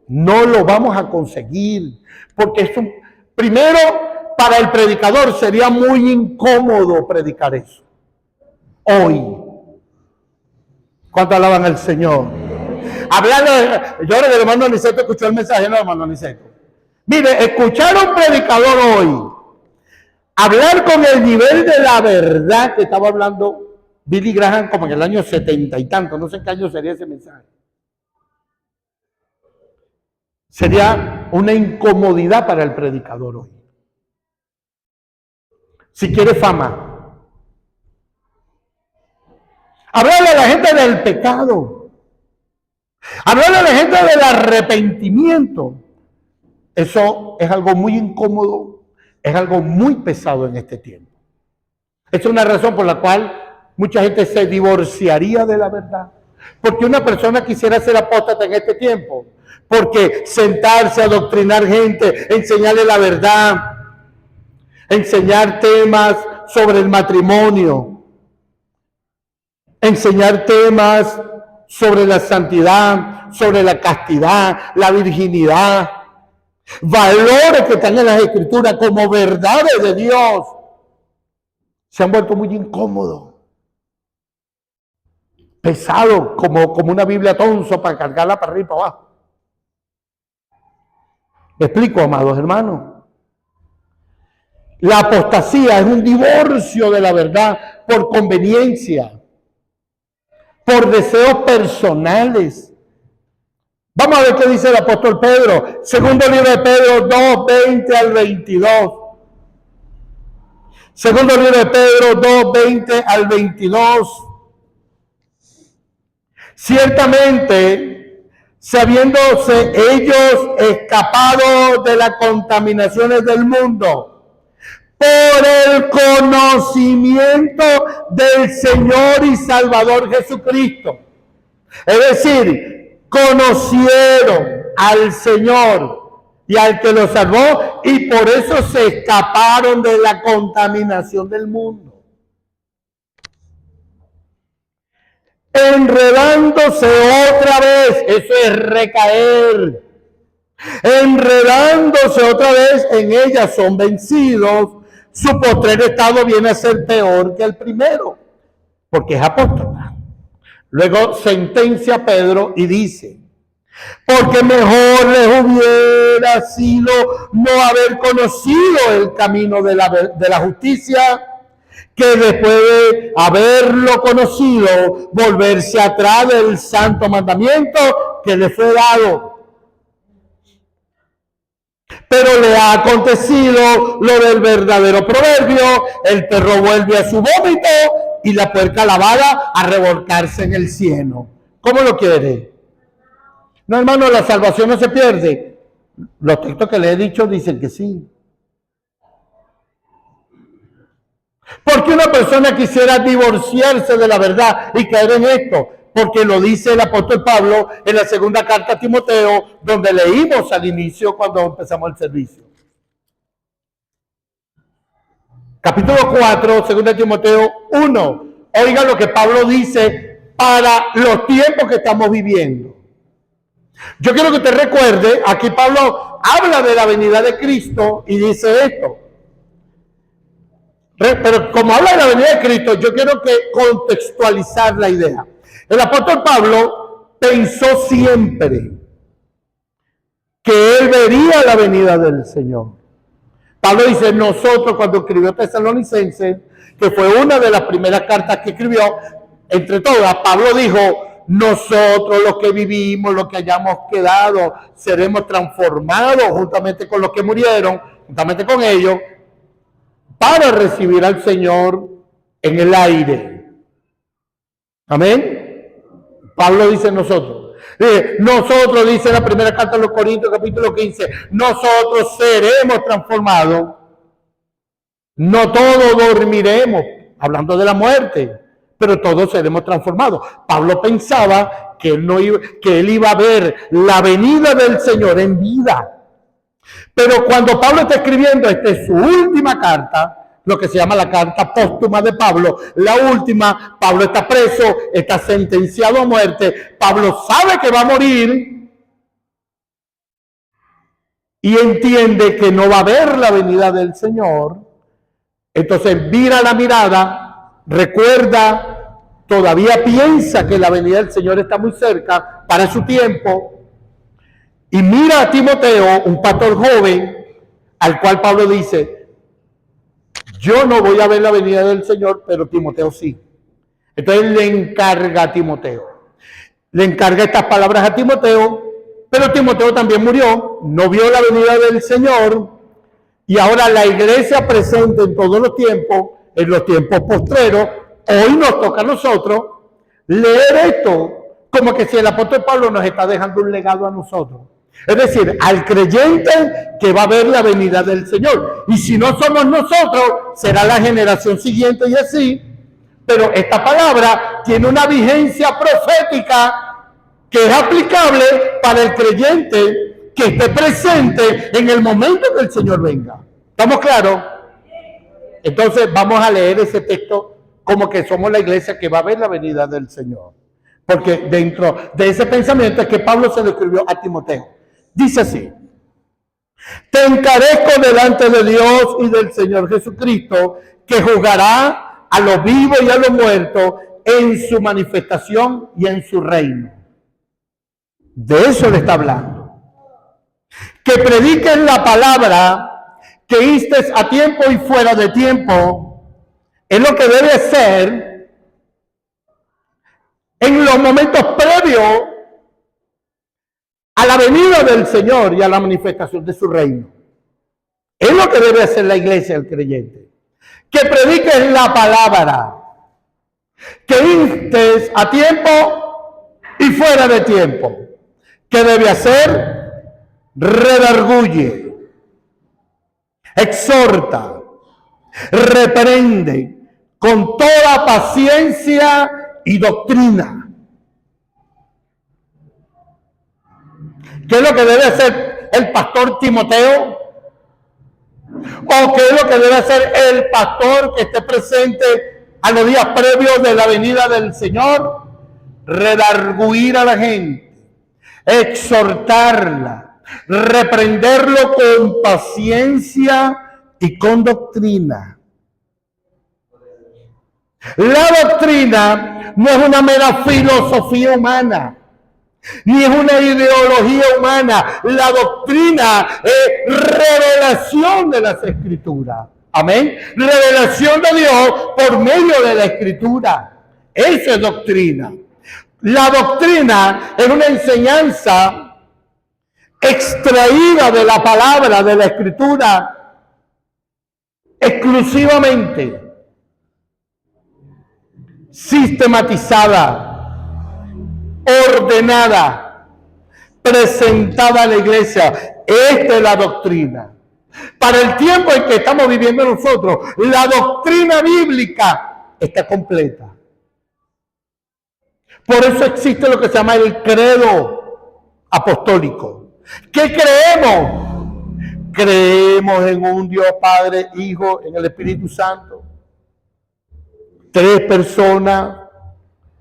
no lo vamos a conseguir, porque primero, para el predicador sería muy incómodo predicar eso. Hoy, ¿cuánto alaban al Señor? Yo ahora el hermano Aniceto escuchó el mensaje, no, hermano Aniceto. Mire, escuchar a un predicador hoy, hablar con el nivel de la verdad que estaba hablando Billy Graham como en el año 70 y tanto, no sé qué año sería ese mensaje. Sería una incomodidad para el predicador hoy. Si quiere fama. Hablarle a la gente del pecado. Hablarle a la gente del arrepentimiento. Eso es algo muy incómodo, es algo muy pesado en este tiempo. Es una razón por la cual mucha gente se divorciaría de la verdad. Porque una persona quisiera ser apóstata en este tiempo. Porque sentarse a adoctrinar gente, enseñarle la verdad, enseñar temas sobre el matrimonio, enseñar temas sobre la santidad, sobre la castidad, la virginidad, valores que están en las Escrituras como verdades de Dios, se han vuelto muy incómodos, pesados, como una Biblia Thompson para cargarla para arriba y para abajo. ¿Me explico, amados hermanos? La apostasía es un divorcio de la verdad por conveniencia, por deseos personales. Vamos a ver qué dice el apóstol Pedro. Segundo libro de Pedro 2, 20 al 22. Segundo libro de Pedro 2, 20 al 22. Ciertamente, sabiéndose ellos escapado de las contaminaciones del mundo, por el conocimiento del Señor y Salvador Jesucristo. Es decir, conocieron al Señor y al que los salvó, y por eso se escaparon de la contaminación del mundo. Enredándose otra vez, eso es recaer. Enredándose otra vez en ella, son vencidos. Su postrer estado viene a ser peor que el primero, porque es apóstata. Luego sentencia a Pedro y dice: porque mejor les hubiera sido no haber conocido el camino de la justicia, que después de haberlo conocido, volverse atrás del santo mandamiento que le fue dado. Pero le ha acontecido lo del verdadero proverbio: el perro vuelve a su vómito y la puerca lavada a revolcarse en el cieno. ¿Cómo lo quiere? No, hermano, la salvación no se pierde. Los textos que le he dicho dicen que sí. Porque una persona quisiera divorciarse de la verdad y caer en esto, porque lo dice el apóstol Pablo en la segunda carta a Timoteo, donde leímos al inicio cuando empezamos el servicio. Capítulo 4, 2 Timoteo 1. Oiga lo que Pablo dice para los tiempos que estamos viviendo. Yo quiero que te recuerde, aquí Pablo habla de la venida de Cristo y dice esto. Pero como habla de la venida de Cristo, yo quiero que contextualizar la idea. El apóstol Pablo pensó siempre que él vería la venida del Señor. Pablo dice: nosotros, cuando escribió Tesalonicenses, que fue una de las primeras cartas que escribió, entre todas, Pablo dijo: nosotros los que vivimos, los que hayamos quedado, seremos transformados juntamente con los que murieron, juntamente con ellos, para recibir al Señor en el aire. Amén. Pablo dice nosotros. Nosotros, dice la primera carta de los Corintios, capítulo 15, nosotros seremos transformados. No todos dormiremos, hablando de la muerte, pero todos seremos transformados. Pablo pensaba que él iba a ver la venida del Señor en vida. Pero cuando Pablo está escribiendo, esta es su última carta, lo que se llama la carta póstuma de Pablo, la última. Pablo está preso, está sentenciado a muerte, Pablo sabe que va a morir y entiende que no va a ver la venida del Señor. Entonces vira la mirada, recuerda, todavía piensa que la venida del Señor está muy cerca para su tiempo, y mira a Timoteo, un pastor joven, al cual Pablo dice: yo no voy a ver la venida del Señor, pero Timoteo sí. Entonces le encarga a Timoteo. Le encarga estas palabras a Timoteo, pero Timoteo también murió, no vio la venida del Señor, y ahora la iglesia presente en todos los tiempos, en los tiempos postreros, hoy nos toca a nosotros leer esto, como que si el apóstol Pablo nos está dejando un legado a nosotros. Es decir, al creyente que va a ver la venida del Señor. Y si no somos nosotros, será la generación siguiente y así. Pero esta palabra tiene una vigencia profética que es aplicable para el creyente que esté presente en el momento que el Señor venga. ¿Estamos claros? Entonces vamos a leer ese texto como que somos la iglesia que va a ver la venida del Señor. Porque dentro de ese pensamiento es que Pablo se lo escribió a Timoteo. Dice así: te encarezco delante de Dios y del Señor Jesucristo, que juzgará a los vivos y a los muertos en su manifestación y en su reino. De eso le está hablando. Que prediquen la palabra, que instes a tiempo y fuera de tiempo, es lo que debe ser en los momentos previos a la venida del Señor y a la manifestación de su reino. Es lo que debe hacer la iglesia, el creyente. que prediques la palabra, que instes a tiempo y fuera de tiempo. ¿Qué debe hacer? Redarguye, exhorta, reprende con toda paciencia y doctrina. ¿Qué es lo que debe hacer el pastor Timoteo? ¿O qué es lo que debe hacer el pastor que esté presente a los días previos de la venida del Señor? Redarguir a la gente, exhortarla, reprenderlo con paciencia y con doctrina. La doctrina no es una mera filosofía humana, ni es una ideología humana. La doctrina es revelación de las Escrituras. Amén. Revelación de Dios por medio de la Escritura. Esa es doctrina. La doctrina es una enseñanza extraída de la palabra, de la Escritura, exclusivamente, sistematizada, ordenada, presentada a la iglesia. Esta es la doctrina. Para el tiempo en que estamos viviendo nosotros, la doctrina bíblica está completa. Por eso existe lo que se llama el credo apostólico. ¿Qué creemos? Creemos en un Dios Padre, Hijo, en el Espíritu Santo. 3 personas,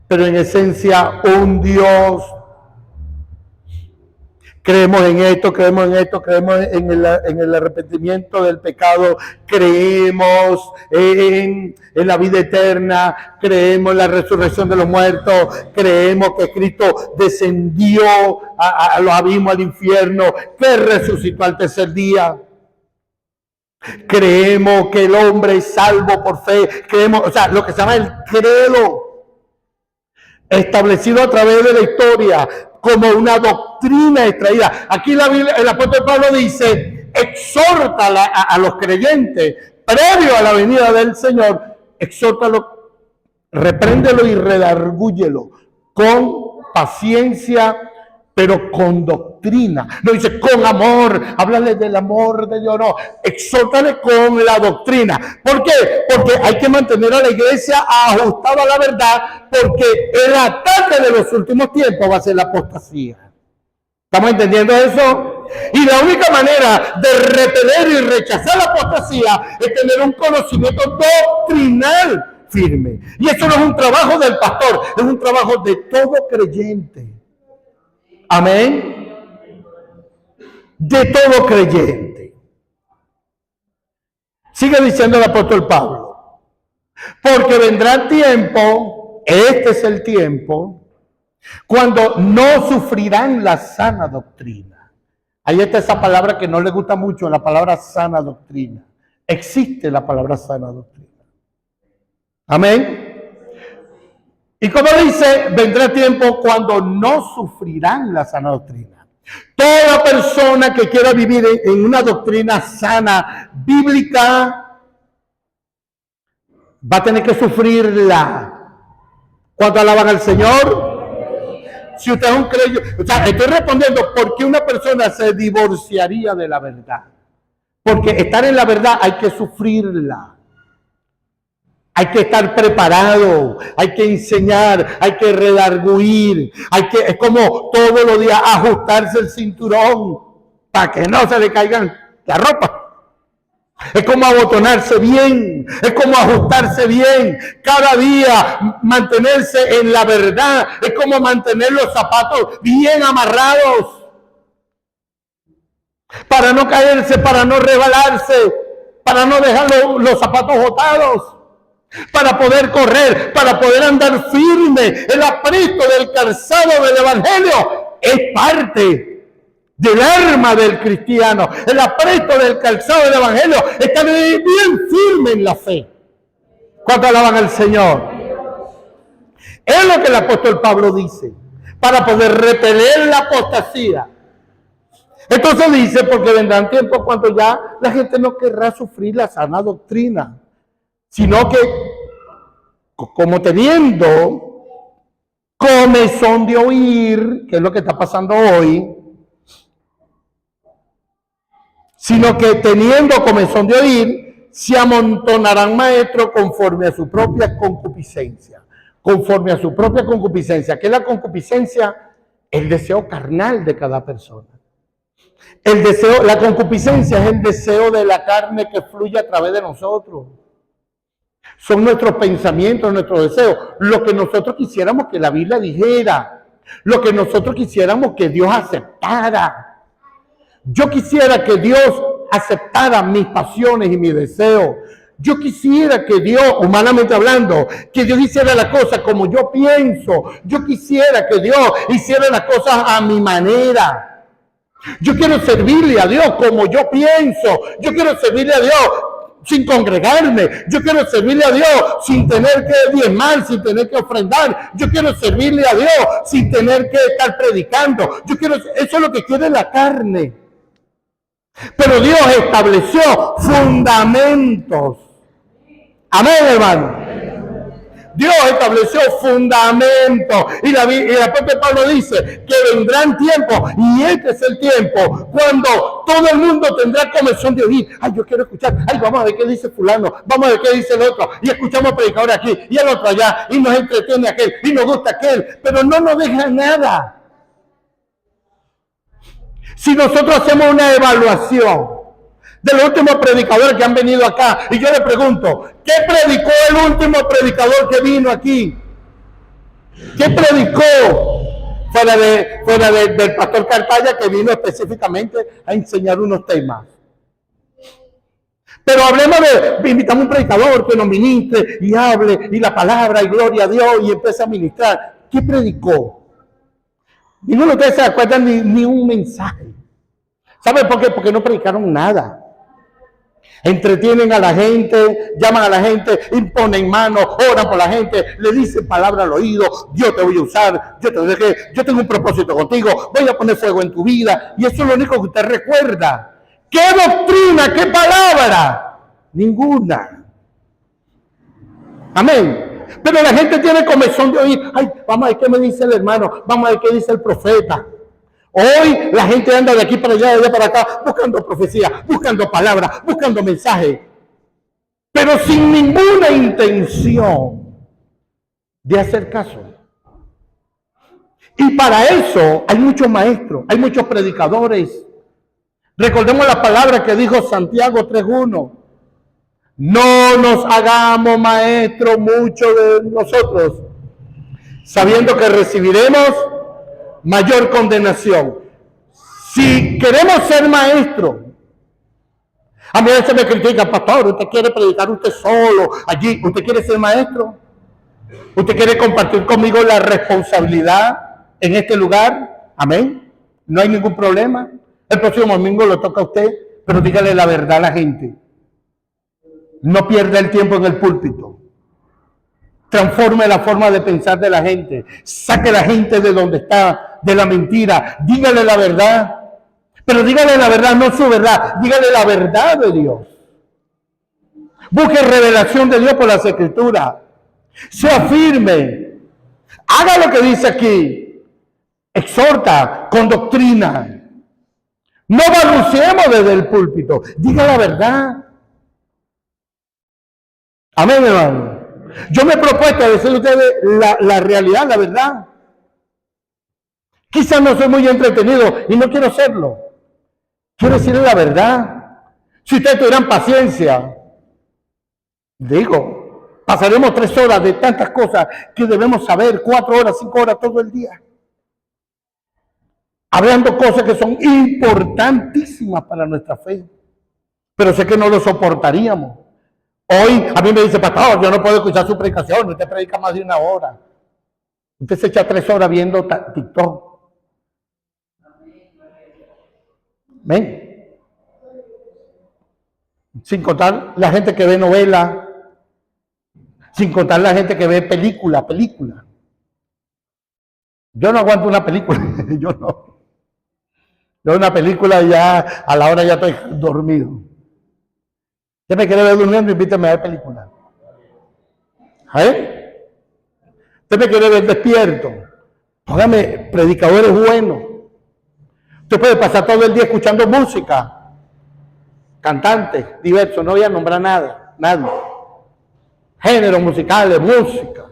pero en esencia un Dios. Creemos en esto, creemos en el arrepentimiento del pecado, creemos en la vida eterna, creemos en la resurrección de los muertos, creemos que Cristo descendió a los abismos, al infierno, que resucitó al tercer día. Creemos que el hombre es salvo por fe, creemos, o sea, lo que se llama el credo, establecido a través de la historia, como una doctrina extraída. Aquí la Biblia, el apóstol Pablo dice, exhorta a los creyentes, previo a la venida del Señor, exhórtalo, repréndelo y redargúyelo con paciencia, pero con doctrina. No dice con amor, háblale del amor de Dios, no, exhórtale con la doctrina. ¿Por qué? Porque hay que mantener a la iglesia ajustada a la verdad, porque el ataque de los últimos tiempos va a ser la apostasía. ¿Estamos entendiendo eso? Y la única manera de repeler y rechazar la apostasía es tener un conocimiento doctrinal firme. Y eso no es un trabajo del pastor, es un trabajo de todo creyente. Amén. De todo creyente. Sigue diciendo el apóstol Pablo. Porque vendrá tiempo, este es el tiempo, cuando no sufrirán la sana doctrina. Ahí está esa palabra que no le gusta mucho, la palabra sana doctrina. Existe la palabra sana doctrina. Amén. Y como dice, vendrá tiempo cuando no sufrirán la sana doctrina. Toda persona que quiera vivir en una doctrina sana, bíblica, va a tener que sufrirla. ¿Cuánto alaban al Señor? Si usted es un creyente, o sea, estoy respondiendo por qué una persona se divorciaría de la verdad. Porque estar en la verdad hay que sufrirla. Hay que estar preparado, hay que enseñar, hay que redarguir, es como todos los días ajustarse el cinturón para que no se le caigan la ropa. Es como abotonarse bien, es como ajustarse bien, cada día mantenerse en la verdad, es como mantener los zapatos bien amarrados para no caerse, para no resbalarse, para no dejar los zapatos botados. Para poder correr, para poder andar firme. El apresto del calzado del evangelio es parte del arma del cristiano. El apresto del calzado del evangelio es estar bien firme en la fe. ¿Cuánto alaban al Señor? Es lo que el apóstol Pablo dice, para poder repeler la apostasía. Entonces dice, porque vendrán tiempos cuando ya la gente no querrá sufrir la sana doctrina. sino que como teniendo comezón de oír, que es lo que está pasando hoy, sino que teniendo comezón de oír, se amontonarán maestros conforme a su propia concupiscencia. Conforme a su propia concupiscencia. ¿Qué es la concupiscencia? El deseo carnal de cada persona. El deseo, la concupiscencia es el deseo de la carne que fluye a través de nosotros. Son nuestros pensamientos, nuestros deseos, lo que nosotros quisiéramos que la Biblia dijera, lo que nosotros quisiéramos que Dios aceptara. Yo quisiera que Dios aceptara mis pasiones y mis deseos. Yo quisiera que Dios, humanamente hablando, que Dios hiciera las cosas como yo pienso. Yo quisiera que Dios hiciera las cosas a mi manera. Yo quiero servirle a Dios como yo pienso. Yo quiero servirle a Dios sin congregarme. Yo quiero servirle a Dios sin tener que diezmar, sin tener que ofrendar. Yo quiero servirle a Dios sin tener que estar predicando. Eso es lo que quiere la carne. Pero Dios estableció fundamentos. Amén, hermano. Dios estableció fundamentos. Y el apóstol Pablo dice que vendrán tiempos, y este es el tiempo, cuando todo el mundo tendrá comezón de oír. Ay, yo quiero escuchar. Ay, vamos a ver qué dice fulano. Vamos a ver qué dice el otro. Y escuchamos predicadores aquí, y el otro allá. Y nos entretiene aquel, y nos gusta aquel. Pero no nos deja nada. Si nosotros hacemos una evaluación de los últimos predicadores que han venido acá, y yo le pregunto, ¿qué predicó el último predicador que vino aquí? ¿Qué predicó? Fuera del pastor Cartaya, que vino específicamente a enseñar unos temas. Pero hablemos invitamos a un predicador que nos ministre y hable, y la palabra, y gloria a Dios, y empiece a ministrar. ¿Qué predicó? Ninguno de ustedes se acuerda ni un mensaje. ¿Saben por qué? Porque no predicaron nada. Entretienen a la gente, llaman a la gente, imponen manos, oran por la gente, le dicen palabras al oído. Yo te voy a usar, yo tengo un propósito contigo, voy a poner fuego en tu vida. Y eso es lo único que usted recuerda. ¿Qué doctrina? ¿Qué palabra? Ninguna. Amén. Pero la gente tiene comezón de oír. Ay, vamos a ver qué me dice el hermano, vamos a ver qué dice el profeta. Hoy la gente anda de aquí para allá, de allá para acá, buscando profecía, buscando palabras, buscando mensajes, pero sin ninguna intención de hacer caso. Y para eso hay muchos maestros, hay muchos predicadores. Recordemos la palabra que dijo Santiago 3:1. No nos hagamos maestros muchos de nosotros, sabiendo que recibiremos mayor condenación. Si queremos ser maestros, a mí a veces me critica, pastor, usted quiere predicar usted solo allí, usted quiere ser maestro, usted quiere compartir conmigo la responsabilidad en este lugar, amén, no hay ningún problema. El próximo domingo lo toca a usted, pero dígale la verdad a la gente. No pierda el tiempo en el púlpito. Transforme la forma de pensar de la gente. Saque a la gente de donde está, de la mentira. Dígale la verdad. Pero dígale la verdad, no su verdad. Dígale la verdad de Dios. Busque revelación de Dios por las Escrituras. Sea firme. Haga lo que dice aquí. Exhorta con doctrina. No balbuceemos desde el púlpito. Diga la verdad. Amén, hermano. Yo me he propuesto a decirle a ustedes la realidad, la verdad. Quizás no soy muy entretenido y no quiero serlo. Quiero decirle la verdad. Si ustedes tuvieran paciencia, digo, pasaremos 3 horas de tantas cosas que debemos saber, 4 horas, 5 horas todo el día. Hablando cosas que son importantísimas para nuestra fe. Pero sé que no lo soportaríamos. Hoy a mí me dice, pastor, yo no puedo escuchar su predicación, usted predica más de 1 hora. Usted se echa 3 horas viendo TikTok. ¿Ven? Sin contar la gente que ve novela, sin contar la gente que ve película. Yo no aguanto una película, yo no. Yo una película ya, a la hora ya estoy dormido. ¿Usted me quiere ver durmiendo? Invítame a ver película. ¿Eh? Usted me quiere ver despierto. Póngame predicadores buenos. Usted puede pasar todo el día escuchando música. Cantantes diversos, no voy a nombrar nadie. Géneros musicales, música.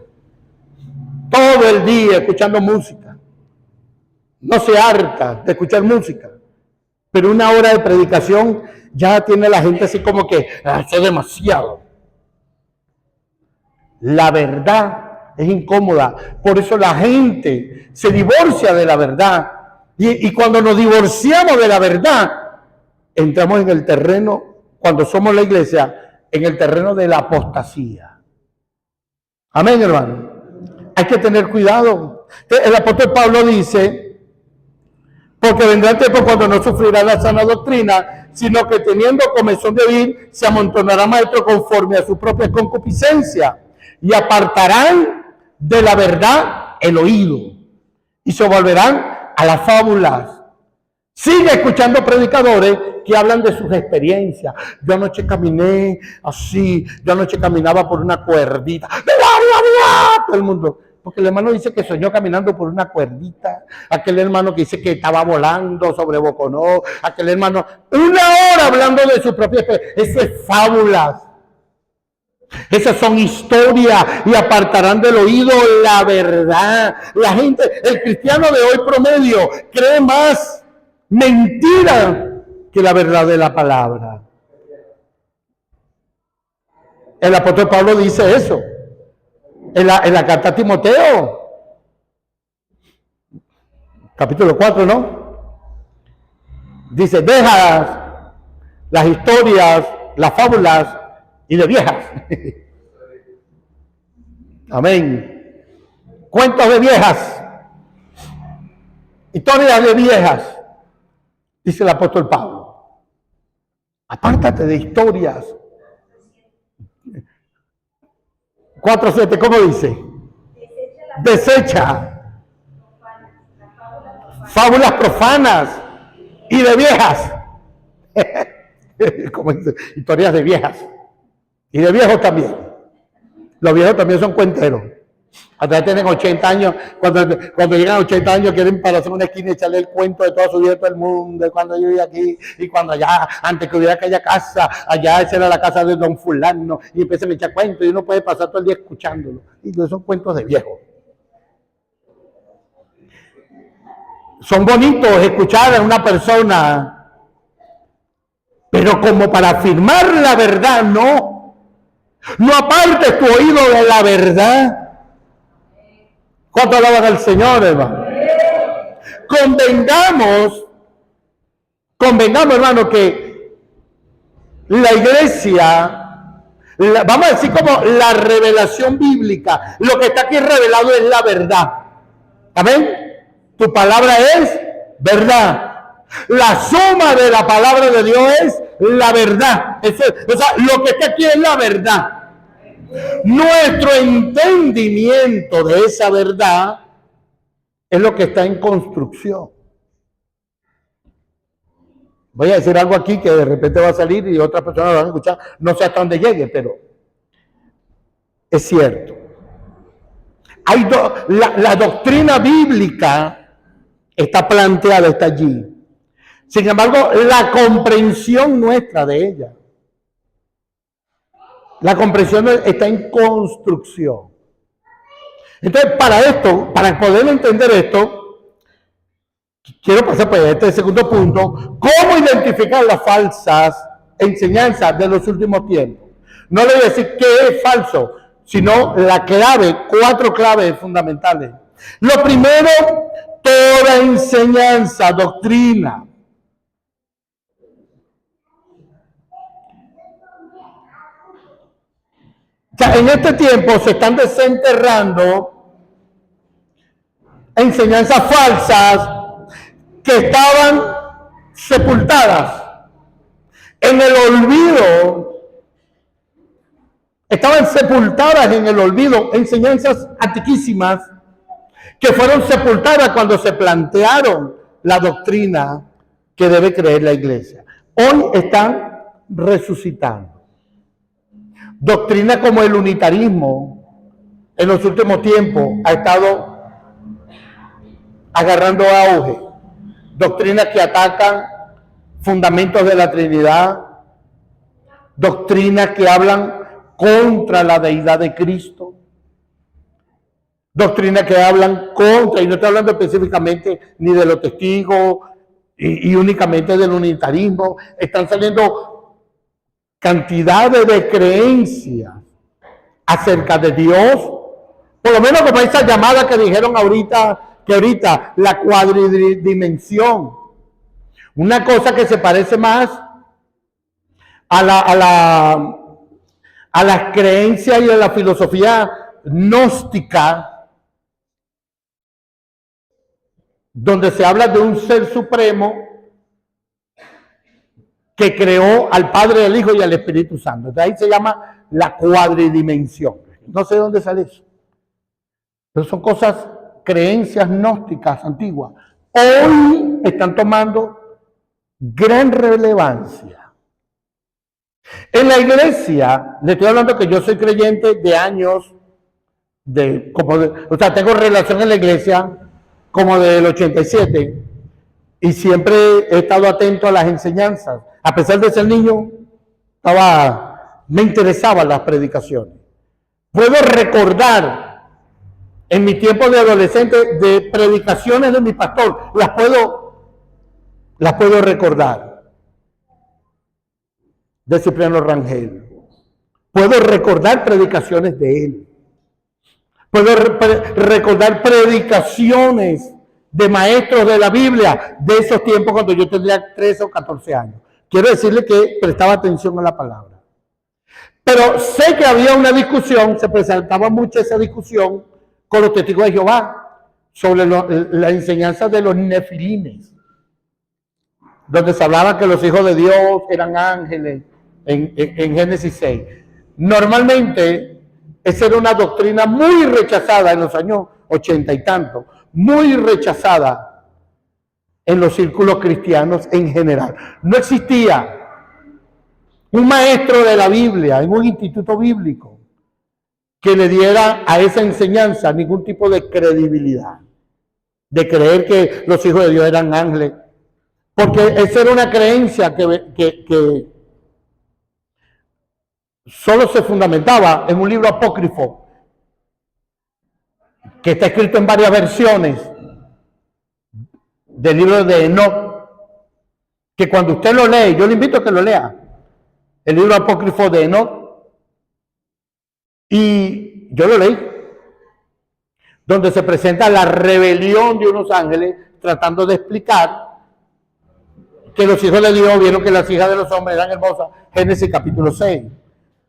Todo el día escuchando música. No se harta de escuchar música. Pero una hora de predicación ya tiene la gente así como que hace demasiado. La verdad es incómoda. Por eso la gente se divorcia de la verdad. Y cuando nos divorciamos de la verdad, entramos en el terreno, cuando somos la iglesia, en el terreno de la apostasía. Amén, hermano. Hay que tener cuidado. El apóstol Pablo dice, porque vendrá el tiempo cuando no sufrirá la sana doctrina, sino que teniendo comezón de oír, se amontonará maestro conforme a su propia concupiscencia, y apartarán de la verdad el oído, y se volverán a las fábulas. Sigue escuchando predicadores que hablan de sus experiencias. Yo anoche caminé así, yo anoche caminaba por una cuerdita. Todo el mundo. Porque el hermano dice que soñó caminando por una cuerdita. Aquel hermano que dice que estaba volando sobre Boconó. Aquel hermano, una hora hablando de su propia experiencia. Eso es fábulas. Esas son historias y apartarán del oído la verdad. La gente, el cristiano de hoy promedio, cree más mentira que la verdad de la palabra. El apóstol Pablo dice eso en la carta a Timoteo, capítulo 4, ¿no? Dice, deja las historias, las fábulas y de viejas. Amén. Cuentos de viejas, historias de viejas, dice el apóstol Pablo. Apártate de historias. 4:7, ¿cómo dice? Desecha fábulas profanas y de viejas. Como dice, historias de viejas. Y de viejos también. Los viejos también son cuenteros. Hasta tienen 80 años. Cuando llegan a 80 años quieren pararse en una esquina y echarle el cuento de toda su vida a todo el mundo. De cuando yo vivía aquí. Y cuando allá, antes que hubiera aquella casa, allá esa era la casa de don fulano. Y empiezan a echar cuentos y uno puede pasar todo el día escuchándolo. Y son cuentos de viejos. Son bonitos escuchar a una persona. Pero como para afirmar la verdad, no. No apartes tu oído de la verdad. ¿Cuánto alaban al Señor, hermano? Convengamos, hermano, que la iglesia, vamos a decir como la revelación bíblica, lo que está aquí revelado es la verdad. ¿Amén? Tu palabra es verdad. La suma de la palabra de Dios es la verdad. O sea, lo que está aquí es la verdad. Nuestro entendimiento de esa verdad es lo que está en construcción. Voy a decir algo aquí que de repente va a salir y otras personas lo van a escuchar. No sé hasta dónde llegue, pero es cierto. La doctrina bíblica está planteada, está allí. Sin embargo, la comprensión nuestra de ella, la comprensión está en construcción. Entonces, para poder entender esto, quiero pasar por este segundo punto. ¿Cómo identificar las falsas enseñanzas de los últimos tiempos? No le voy a decir qué es falso, sino la clave, 4 claves fundamentales. Lo primero, toda enseñanza, doctrina. O sea, en este tiempo se están desenterrando enseñanzas falsas que estaban sepultadas en el olvido. Estaban sepultadas en el olvido, enseñanzas antiquísimas que fueron sepultadas cuando se plantearon la doctrina que debe creer la iglesia. Hoy están resucitando. Doctrinas como el unitarismo, en los últimos tiempos ha estado agarrando auge. Doctrinas que atacan fundamentos de la Trinidad, doctrinas que hablan contra la deidad de Cristo, doctrinas que hablan contra, y no estoy hablando específicamente ni de los testigos y únicamente del unitarismo. Están saliendo cantidades de creencias acerca de Dios, por lo menos como esa llamada que dijeron ahorita, la cuadridimensión, una cosa que se parece más a las creencias y a la filosofía gnóstica, donde se habla de un ser supremo que creó al Padre, al Hijo y al Espíritu Santo. De ahí se llama la cuadridimensión. No sé de dónde sale eso, pero son cosas, creencias gnósticas antiguas. Hoy están tomando gran relevancia. En la iglesia, le estoy hablando que yo soy creyente de años, o sea, tengo relación en la iglesia como del 87, y siempre he estado atento a las enseñanzas. A pesar de ser niño, me interesaban las predicaciones. Puedo recordar en mi tiempo de adolescente de predicaciones de mi pastor, las puedo recordar, de Cipriano Rangel. Puedo recordar predicaciones de él. Puedo recordar predicaciones de maestros de la Biblia de esos tiempos cuando yo tendría 13 o 14 años. Quiero decirle que prestaba atención a la palabra. Pero sé que había una discusión, se presentaba mucho esa discusión con los testigos de Jehová sobre la enseñanza de los nefilines, donde se hablaba que los hijos de Dios eran ángeles en Génesis 6. Normalmente, esa era una doctrina muy rechazada en los años 80 y tanto, muy rechazada en los círculos cristianos en general. No existía un maestro de la Biblia en un instituto bíblico que le diera a esa enseñanza ningún tipo de credibilidad, de creer que los hijos de Dios eran ángeles, porque esa era una creencia que solo se fundamentaba en un libro apócrifo que está escrito en varias versiones del libro de Enoc, que cuando usted lo lee, yo le invito a que lo lea, el libro apócrifo de Enoc, y yo lo leí, donde se presenta la rebelión de unos ángeles tratando de explicar que los hijos de Dios vieron que las hijas de los hombres eran hermosas. Génesis capítulo 6.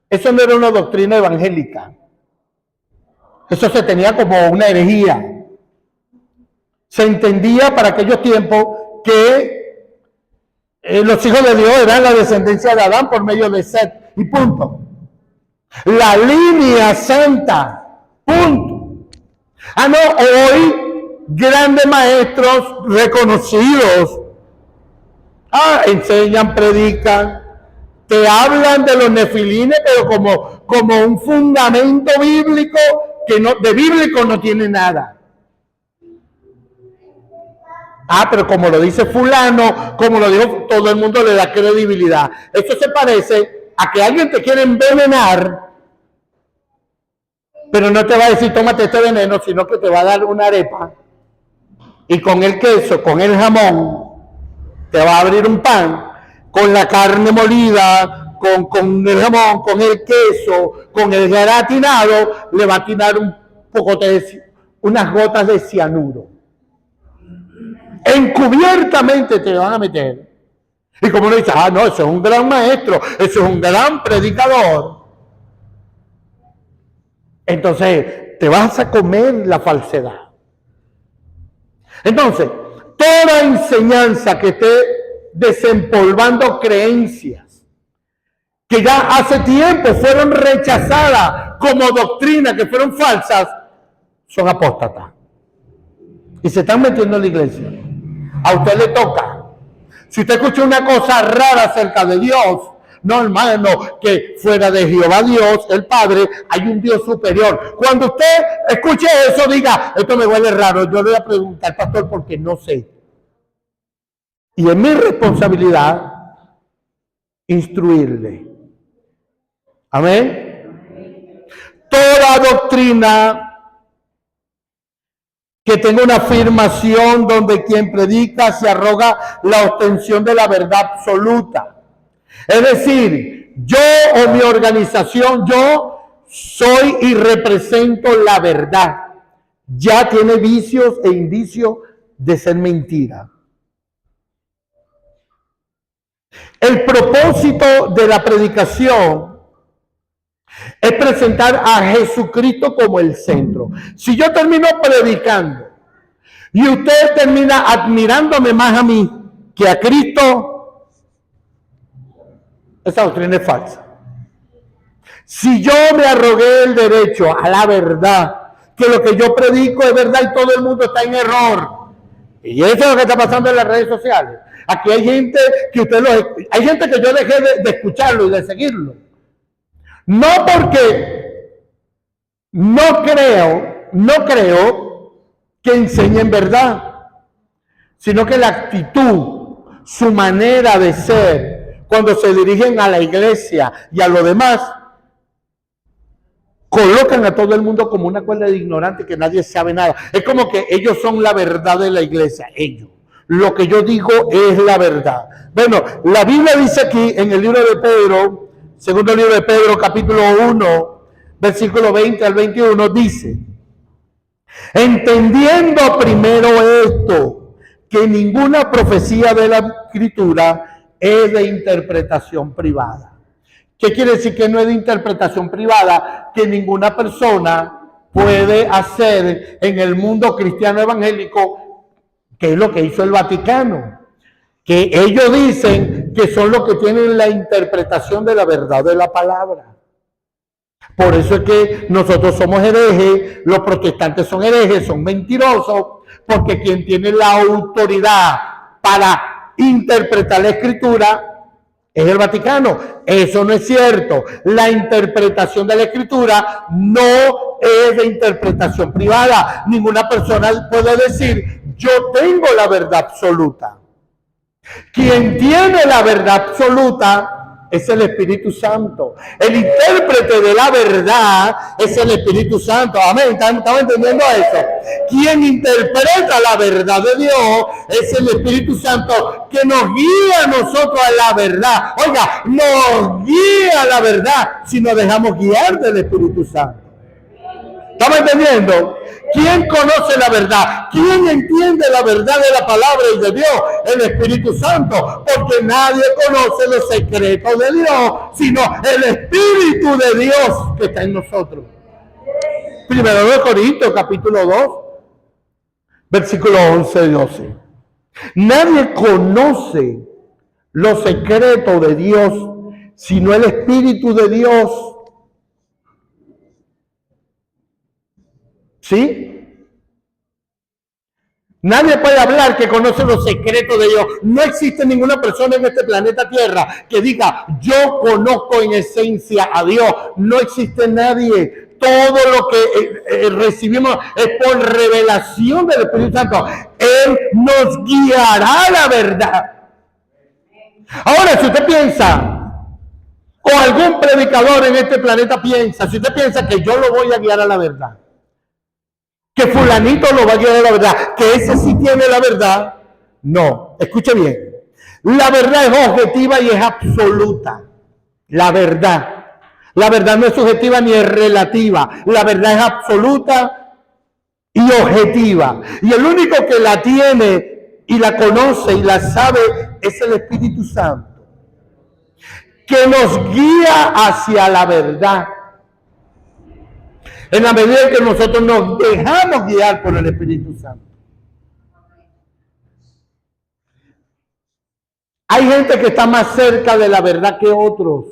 Eso no era una doctrina evangélica. Eso se tenía como una herejía. Se entendía para aquellos tiempos que los hijos de Dios eran la descendencia de Adán por medio de Set, y punto. La línea santa, punto. No, hoy grandes maestros reconocidos enseñan, predican, te hablan de los nefilines, pero como un fundamento bíblico que de bíblico no tiene nada. Pero como lo dice fulano, como lo dijo, todo el mundo le da credibilidad. Esto se parece a que alguien te quiere envenenar, pero no te va a decir tómate este veneno, sino que te va a dar una arepa, y con el queso, con el jamón, te va a abrir un pan, con la carne molida, con el jamón, con el queso, con el gratinado, le va a tirar unas gotas de cianuro. Encubiertamente te van a meter. Y como uno dice, no, eso es un gran maestro, eso es un gran predicador. Entonces, te vas a comer la falsedad. Entonces, toda enseñanza que esté desempolvando creencias que ya hace tiempo fueron rechazadas como doctrina, que fueron falsas, son apóstatas. Y se están metiendo en la iglesia. A usted le toca. Si usted escucha una cosa rara acerca de Dios, No, hermano, que fuera de Jehová Dios, el Padre, hay un Dios superior. Cuando usted escuche eso, diga, esto me huele raro, yo le voy a preguntar al pastor porque no sé. Y es mi responsabilidad instruirle. Amén. Toda doctrina que tenga una afirmación donde quien predica se arroga la obtención de la verdad absoluta. Es decir, yo o mi organización, yo soy y represento la verdad. Ya tiene vicios e indicios de ser mentira. El propósito de la predicación es presentar a Jesucristo como el centro. Si yo termino predicando y usted termina admirándome más a mí que a Cristo, esa doctrina es falsa. Si yo me arrogué el derecho a la verdad, que lo que yo predico es verdad y todo el mundo está en error, y eso es lo que está pasando en las redes sociales. Aquí hay gente que hay gente que yo dejé de escucharlo y de seguirlo. No porque no creo que enseñen verdad, sino que la actitud, su manera de ser, cuando se dirigen a la iglesia y a lo demás, colocan a todo el mundo como una cuerda de ignorante que nadie sabe nada. Es como que ellos son la verdad de la iglesia, ellos. Lo que yo digo es la verdad. Bueno, la Biblia dice aquí en el libro de Pedro, segundo libro de Pedro, capítulo 1, versículo 20 al 21, dice: entendiendo primero esto, que ninguna profecía de la Escritura es de interpretación privada. ¿Qué quiere decir que no es de interpretación privada? Que ninguna persona puede hacer en el mundo cristiano evangélico, que es lo que hizo el Vaticano, que ellos dicen que son los que tienen la interpretación de la verdad de la palabra. Por eso es que nosotros somos herejes, los protestantes son herejes, son mentirosos, porque quien tiene la autoridad para interpretar la Escritura es el Vaticano. Eso no es cierto. La interpretación de la Escritura no es de interpretación privada. Ninguna persona puede decir, yo tengo la verdad absoluta. Quien tiene la verdad absoluta es el Espíritu Santo. El intérprete de la verdad es el Espíritu Santo. Amén. ¿Estamos entendiendo eso? Quien interpreta la verdad de Dios es el Espíritu Santo, que nos guía a nosotros a la verdad. Oiga, nos guía a la verdad si nos dejamos guiar del Espíritu Santo. ¿Estamos entendiendo? ¿Quién conoce la verdad? ¿Quién entiende la verdad de la palabra y de Dios? El Espíritu Santo. Porque nadie conoce los secretos de Dios, sino el Espíritu de Dios que está en nosotros. Primero de Corintios, capítulo 2, versículos 11 y 12. Nadie conoce los secretos de Dios, sino el Espíritu de Dios. ¿Sí? Nadie puede hablar que conoce los secretos de Dios. No existe ninguna persona en este planeta Tierra que diga, yo conozco en esencia a Dios. No existe nadie. Todo lo que recibimos es por revelación del Espíritu Santo. Él nos guiará a la verdad. Ahora, si usted piensa, o algún predicador en este planeta piensa, si usted piensa que yo lo voy a guiar a la verdad, que fulanito lo va a guiar a la verdad, que ese sí tiene la verdad, no. Escuche bien, la verdad es objetiva y es absoluta. La verdad no es subjetiva ni es relativa. La verdad es absoluta y objetiva. Y el único que la tiene y la conoce y la sabe es el Espíritu Santo, que nos guía hacia la verdad. En la medida en que nosotros nos dejamos guiar por el Espíritu Santo. Hay gente que está más cerca de la verdad que otros.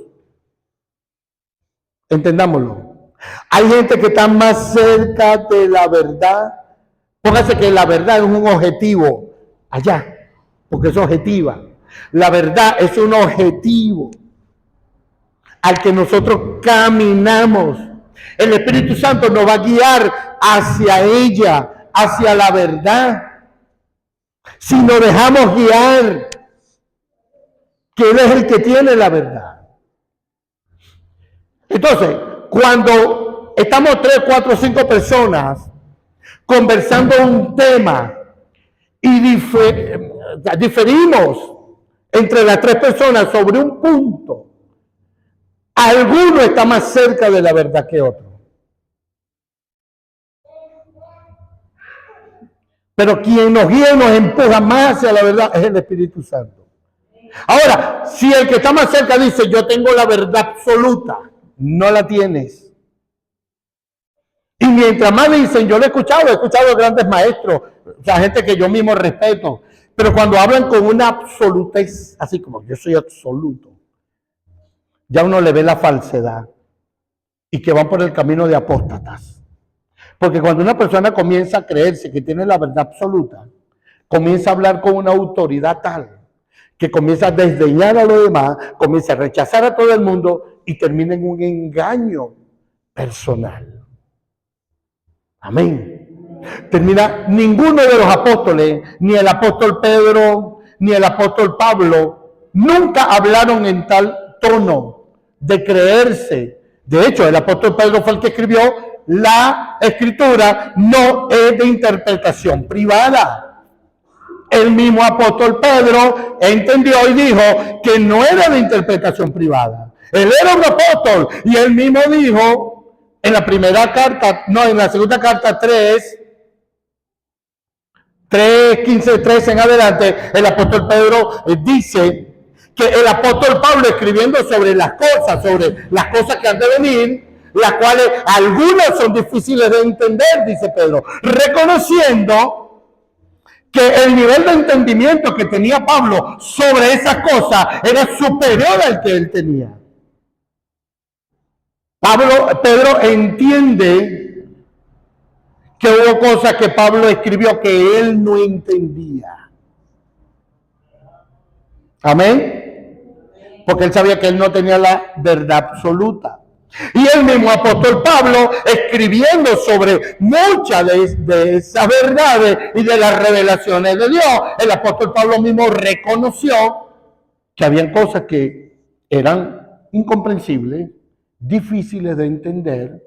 Entendámoslo. Hay gente que está más cerca de la verdad. Póngase que la verdad es un objetivo allá, porque es objetiva. La verdad es un objetivo. al que nosotros caminamos. El Espíritu Santo nos va a guiar hacia ella, hacia la verdad. Si nos dejamos guiar, que Él es el que tiene la verdad. Entonces, cuando estamos 3, 4, 5 personas conversando un tema y diferimos entre las 3 personas sobre un punto, alguno está más cerca de la verdad que otro. Pero quien nos guía y nos empuja más hacia la verdad es el Espíritu Santo. Ahora, si el que está más cerca dice, yo tengo la verdad absoluta, no la tienes. Y mientras más dicen, yo lo he escuchado grandes maestros, o sea, gente que yo mismo respeto, pero cuando hablan con una absolutez, así como yo soy absoluto, ya uno le ve la falsedad y que van por el camino de apóstatas. Porque cuando una persona comienza a creerse que tiene la verdad absoluta, comienza a hablar con una autoridad tal que comienza a desdeñar a los demás, comienza a rechazar a todo el mundo y termina en un engaño personal. Amén. Termina, ninguno de los apóstoles, ni el apóstol Pedro, ni el apóstol Pablo, nunca hablaron en tal tono de creerse. De hecho, el apóstol Pedro fue el que escribió, la escritura no es de interpretación privada. El mismo apóstol Pedro entendió y dijo que no era de interpretación privada. Él era un apóstol y él mismo dijo en la primera carta, no, en la segunda carta 3:15 en adelante, el apóstol Pedro dice que el apóstol Pablo escribiendo sobre las cosas que han de venir, las cuales algunas son difíciles de entender, dice Pedro, reconociendo que el nivel de entendimiento que tenía Pablo sobre esas cosas era superior al que él tenía. Pedro entiende que hubo cosas que Pablo escribió que él no entendía. Amén. Porque él sabía que él no tenía la verdad absoluta. Y el mismo apóstol Pablo, escribiendo sobre muchas de esas verdades y de las revelaciones de Dios, el apóstol Pablo mismo reconoció que habían cosas que eran incomprensibles, difíciles de entender.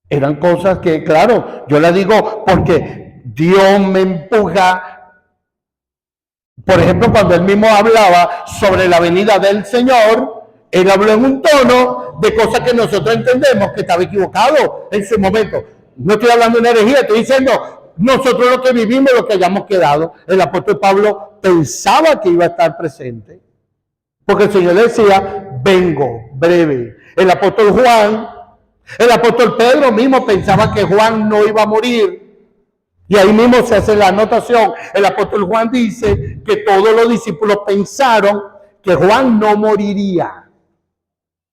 Eran cosas que, claro, yo le digo porque Dios me empuja. Por ejemplo, cuando él mismo hablaba sobre la venida del Señor, él habló en un tono de cosas que nosotros entendemos que estaba equivocado en ese momento. No estoy hablando de una herejía, estoy diciendo nosotros lo que vivimos, lo que hayamos quedado. El apóstol Pablo pensaba que iba a estar presente, porque el Señor le decía, vengo, breve. El apóstol Pedro mismo pensaba que Juan no iba a morir. Y ahí mismo se hace la anotación. El apóstol Juan dice que todos los discípulos pensaron que Juan no moriría.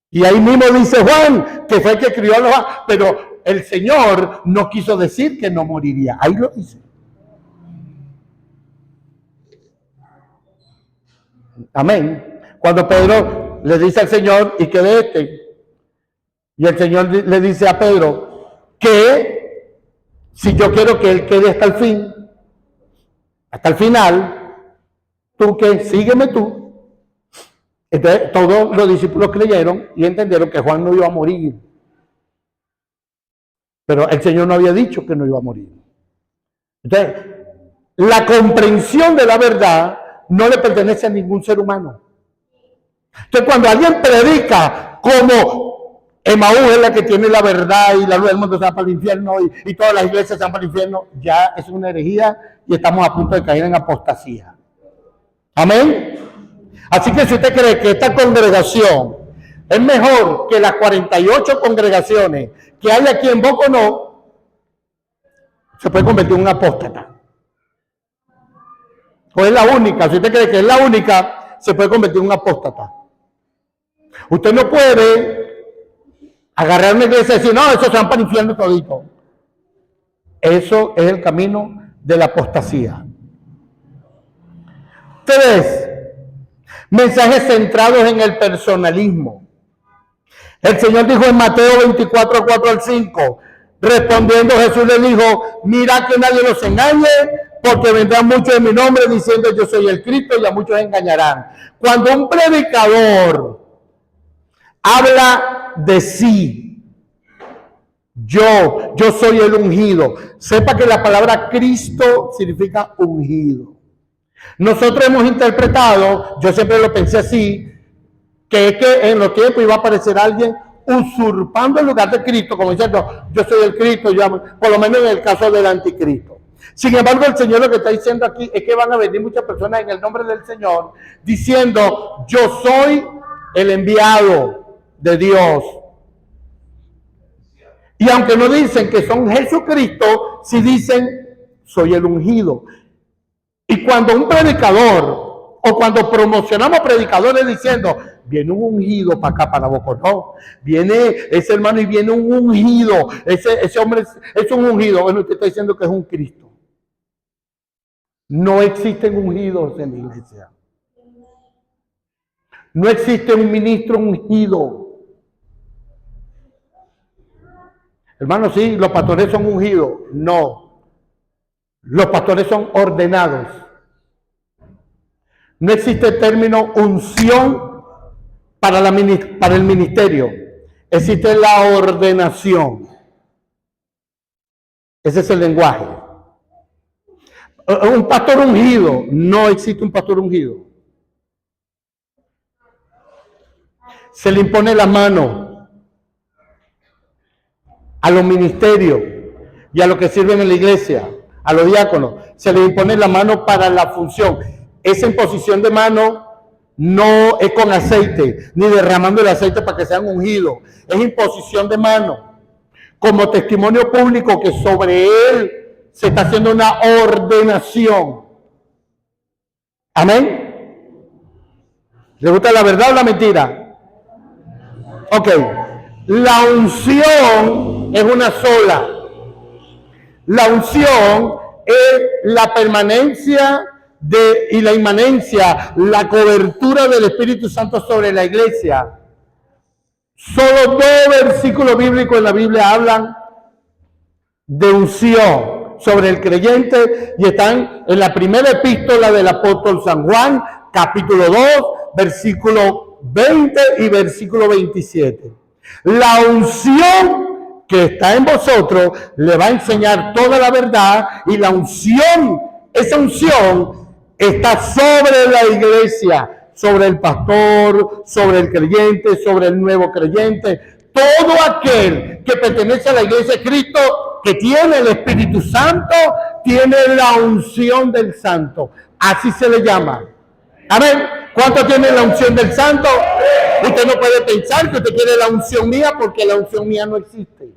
Y ahí mismo dice Juan, que fue el que crió a los... Pero el Señor no quiso decir que no moriría. Ahí lo dice. Amén. Cuando Pedro le dice al Señor, ¿y qué de este? Y el Señor le dice a Pedro, que si yo quiero que él quede hasta el fin, hasta el final, tú que sígueme tú. Entonces todos los discípulos creyeron y entendieron que Juan no iba a morir. Pero el Señor no había dicho que no iba a morir. Entonces, la comprensión de la verdad no le pertenece a ningún ser humano. Entonces, cuando alguien predica como Emaús es la que tiene la verdad y la luz del mundo se va para el infierno y todas las iglesias se van para el infierno, ya es una herejía y estamos a punto de caer en apostasía. Amén. Así que si usted cree que esta congregación es mejor que las 48 congregaciones que hay aquí en Boconó, se puede convertir en un apóstata. O es la única, si usted cree que es la única, se puede convertir en un apóstata. Usted no puede agarrar una iglesia y decir, no, eso se van para el infierno todito. Eso es el camino de la apostasía. 3. Mensajes centrados en el personalismo. El Señor dijo en Mateo 24, 4 al 5, respondiendo Jesús le dijo, mira que nadie los engañe, porque vendrán muchos en mi nombre diciendo yo soy el Cristo y a muchos engañarán. Cuando un predicador habla de sí, yo soy el ungido, sepa que la palabra Cristo significa ungido. Nosotros hemos interpretado, yo siempre lo pensé así, que es que en los tiempos iba a aparecer alguien usurpando el lugar de Cristo, como diciendo, yo soy el Cristo, por lo menos en el caso del anticristo. Sin embargo, el Señor lo que está diciendo aquí es que van a venir muchas personas en el nombre del Señor diciendo, yo soy el enviado de Dios. Y aunque no dicen que son Jesucristo, sí dicen, soy el ungido. Y cuando un predicador, o cuando promocionamos predicadores diciendo, viene un ungido para acá, para Boconó, viene ese hermano y viene un ungido, ese hombre es un ungido, bueno, usted está diciendo que es un Cristo. No existen ungidos en la iglesia. No existe un ministro ungido. Hermano, sí, los pastores son ungidos. No. Los pastores son ordenados. No existe el término unción para el ministerio. Existe la ordenación. Ese es el lenguaje. Un pastor ungido. No existe un pastor ungido. Se le impone la mano a los ministerios y a los que sirven en la iglesia, a los diáconos. Se le impone la mano para la función. Esa imposición de mano no es con aceite, ni derramando el aceite para que sean ungidos. Es imposición de mano, como testimonio público que sobre él se está haciendo una ordenación. ¿Amén? ¿Le gusta la verdad o la mentira? Ok. La unción es una sola. La unción es la permanencia y la inmanencia, la cobertura del Espíritu Santo sobre la iglesia. Solo 2 versículos bíblicos en la Biblia hablan de unción sobre el creyente y están en la primera epístola del apóstol San Juan, capítulo 2, versículo 20 y versículo 27. La unción que está en vosotros le va a enseñar toda la verdad y la unción, esa unción está sobre la iglesia, sobre el pastor, sobre el creyente, sobre el nuevo creyente. Todo aquel que pertenece a la iglesia de Cristo, que tiene el Espíritu Santo, tiene la unción del Santo. Así se le llama. Amén. ¿Cuánto tiene la unción del Santo? Usted no puede pensar que usted quiere la unción mía porque la unción mía no existe.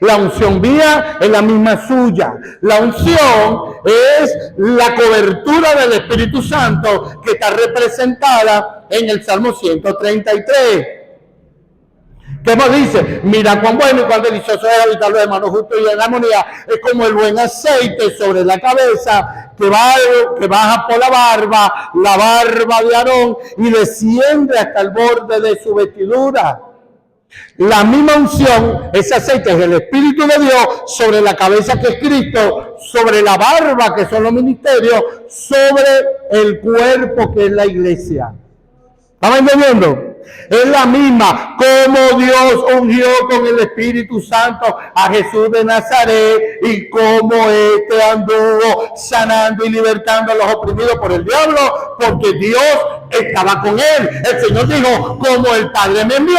La unción mía es la misma suya. La unción es la cobertura del Espíritu Santo que está representada en el Salmo 133. ¿Qué más dice? Mira cuán bueno y cuán delicioso es habitar los hermanos justos y en armonía. Es como el buen aceite sobre la cabeza que baja por la barba de Aarón y desciende hasta el borde de su vestidura. La misma unción, ese aceite es el Espíritu de Dios sobre la cabeza que es Cristo, sobre la barba que son los ministerios, sobre el cuerpo que es la iglesia. ¿Estamos entendiendo? Es la misma, como Dios ungió con el Espíritu Santo a Jesús de Nazaret y como éste anduvo sanando y libertando a los oprimidos por el diablo, porque Dios estaba con él. El Señor dijo, como el Padre me envió,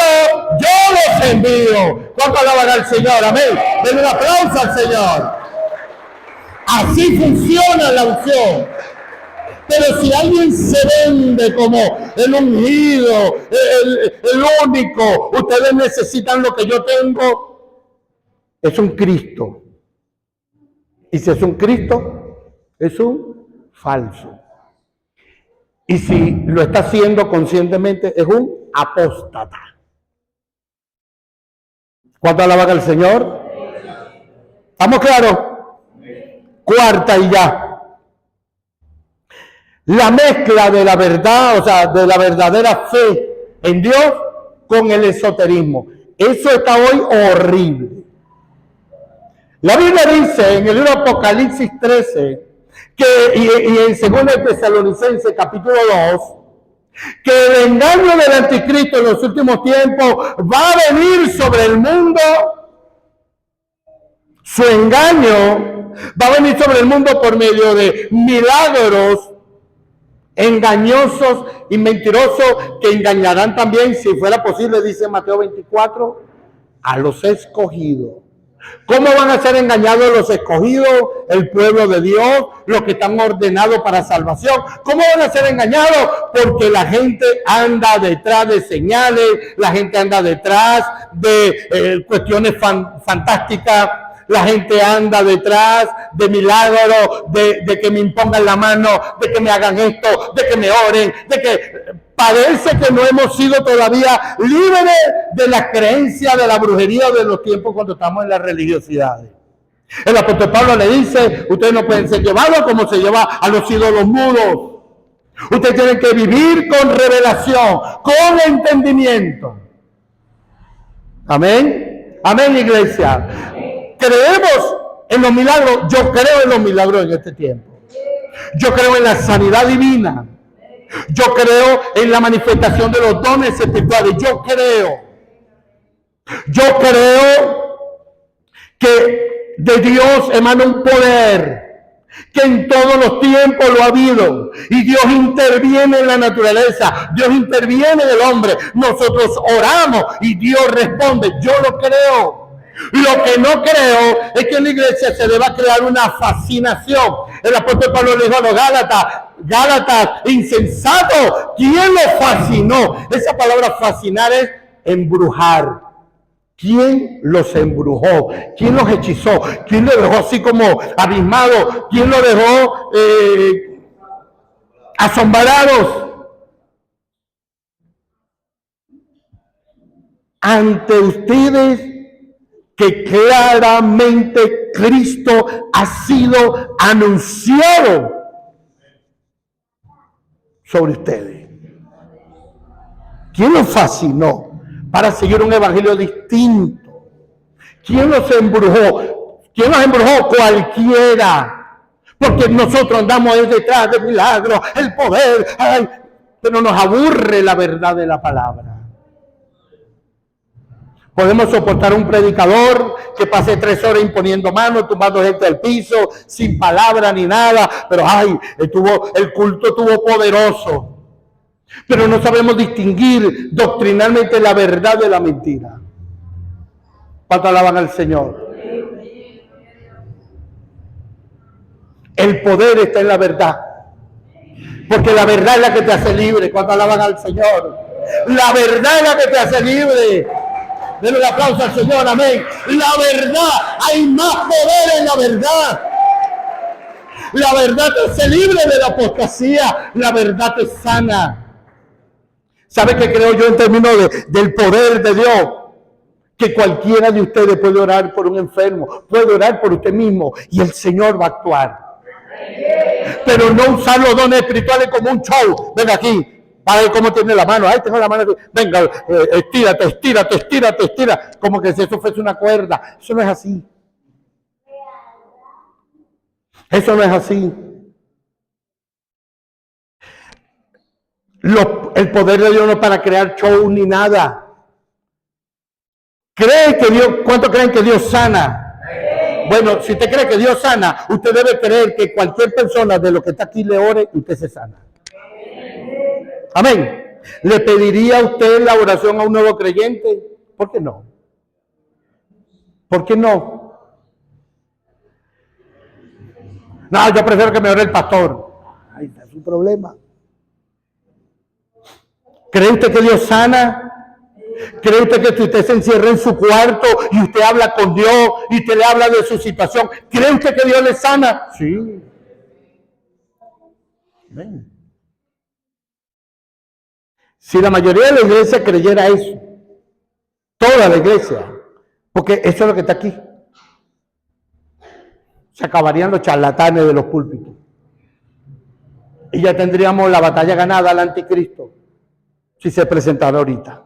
yo los envío. ¿Cuánto alaban al Señor? Amén. Denle un aplauso al Señor. Así funciona la unción. Pero si alguien se vende como el ungido, el único, ustedes necesitan lo que yo tengo, es un Cristo. Y si es un Cristo, es un falso. Y si lo está haciendo conscientemente, es un apóstata. ¿Cuánto alaban al Señor? ¿Estamos claros? Cuarta y ya. La mezcla de la verdad, o sea, de la verdadera fe en Dios con el esoterismo. Eso está hoy horrible. La Biblia dice en el libro Apocalipsis 13 y en 2 Tesalonicenses capítulo 2 que el engaño del anticristo en los últimos tiempos va a venir sobre el mundo. Su engaño va a venir sobre el mundo por medio de milagros engañosos y mentirosos que engañarán también, si fuera posible, dice Mateo 24, a los escogidos. ¿Cómo van a ser engañados los escogidos, el pueblo de Dios, los que están ordenados para salvación? ¿Cómo van a ser engañados? Porque la gente anda detrás de señales, la gente anda detrás de cuestiones fantásticas, la gente anda detrás de milagros, de que me impongan la mano, de que me hagan esto, de que me oren, de que... Parece que no hemos sido todavía libres de la creencia de la brujería de los tiempos cuando estamos en las religiosidades. El apóstol Pablo le dice, ustedes no pueden ser llevados como se lleva a los ídolos mudos. Ustedes tienen que vivir con revelación, con entendimiento. Amén. Amén, iglesia. Creemos en los milagros. Yo creo en los milagros en este tiempo. Yo creo en la sanidad divina. Yo creo en la manifestación de los dones espirituales. Yo creo que de Dios emana un poder que en todos los tiempos lo ha habido. Y Dios interviene en la naturaleza. Dios interviene en el hombre. Nosotros oramos y Dios responde. Yo lo creo. Lo que no creo es que en la iglesia se deba crear una fascinación. El apóstol Pablo le dijo a los Gálatas, insensato, ¿quién los fascinó? Esa palabra fascinar es embrujar. ¿Quién los embrujó? ¿Quién los hechizó? ¿Quién los dejó así como abismados? ¿Quién los dejó asombrados? Ante ustedes que claramente Cristo ha sido anunciado sobre ustedes. ¿Quién los fascinó para seguir un evangelio distinto? ¿Quién los embrujó? ¿Quién los embrujó? Cualquiera. Porque nosotros andamos detrás de milagros, el poder, pero nos aburre la verdad de la palabra. Podemos soportar un predicador que pase 3 horas imponiendo manos, tumbando gente al piso, sin palabra ni nada, pero el culto estuvo poderoso. Pero no sabemos distinguir doctrinalmente la verdad de la mentira. ¿Cuánto alaban al Señor? El poder está en la verdad. Porque la verdad es la que te hace libre. ¿Cuánto alaban al Señor? La verdad es la que te hace libre. Denle un aplauso al Señor, amén. La verdad, hay más poder en la verdad. La verdad te hace libre de la apostasía. La verdad te sana. ¿Sabe qué creo yo en términos del poder de Dios? Que cualquiera de ustedes puede orar por un enfermo, puede orar por usted mismo y el Señor va a actuar. Pero no usar los dones espirituales como un show. Ven aquí. Para ver cómo tiene la mano. Ay, tengo la mano aquí. Venga, estira. Como que si eso fuese una cuerda. Eso no es así. Eso no es así. El poder de Dios no es para crear show ni nada. ¿Cuánto creen que Dios sana? Bueno, si usted cree que Dios sana, usted debe creer que cualquier persona de lo que está aquí le ore y usted se sana. Amén. ¿Le pediría a usted la oración a un nuevo creyente? ¿Por qué no? ¿Por qué no? No, yo prefiero que me ore el pastor. Ahí está su problema. ¿Cree usted que Dios sana? ¿Cree usted que si usted se encierra en su cuarto y usted habla con Dios y usted le habla de su situación, ¿cree usted que Dios le sana? Sí. Amén. Si la mayoría de la iglesia creyera eso, toda la iglesia, porque eso es lo que está aquí, se acabarían los charlatanes de los púlpitos. Y ya tendríamos la batalla ganada al anticristo, si se presentara ahorita.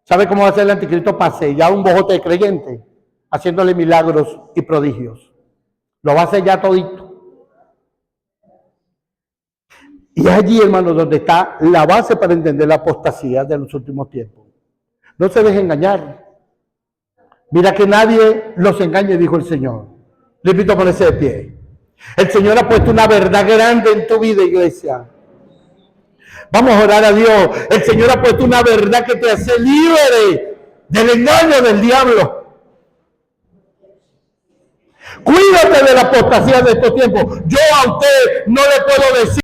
¿Sabe cómo va a ser el anticristo? Para sellar un bojote de creyentes, haciéndole milagros y prodigios. Lo va a sellar todito. Y es allí, hermano, donde está la base para entender la apostasía de los últimos tiempos. No se deje engañar. Mira que nadie los engañe, dijo el Señor. Le invito a ponerse de pie. El Señor ha puesto una verdad grande en tu vida, iglesia. Vamos a orar a Dios. El Señor ha puesto una verdad que te hace libre del engaño del diablo. Cuídate de la apostasía de estos tiempos. Yo a usted no le puedo decir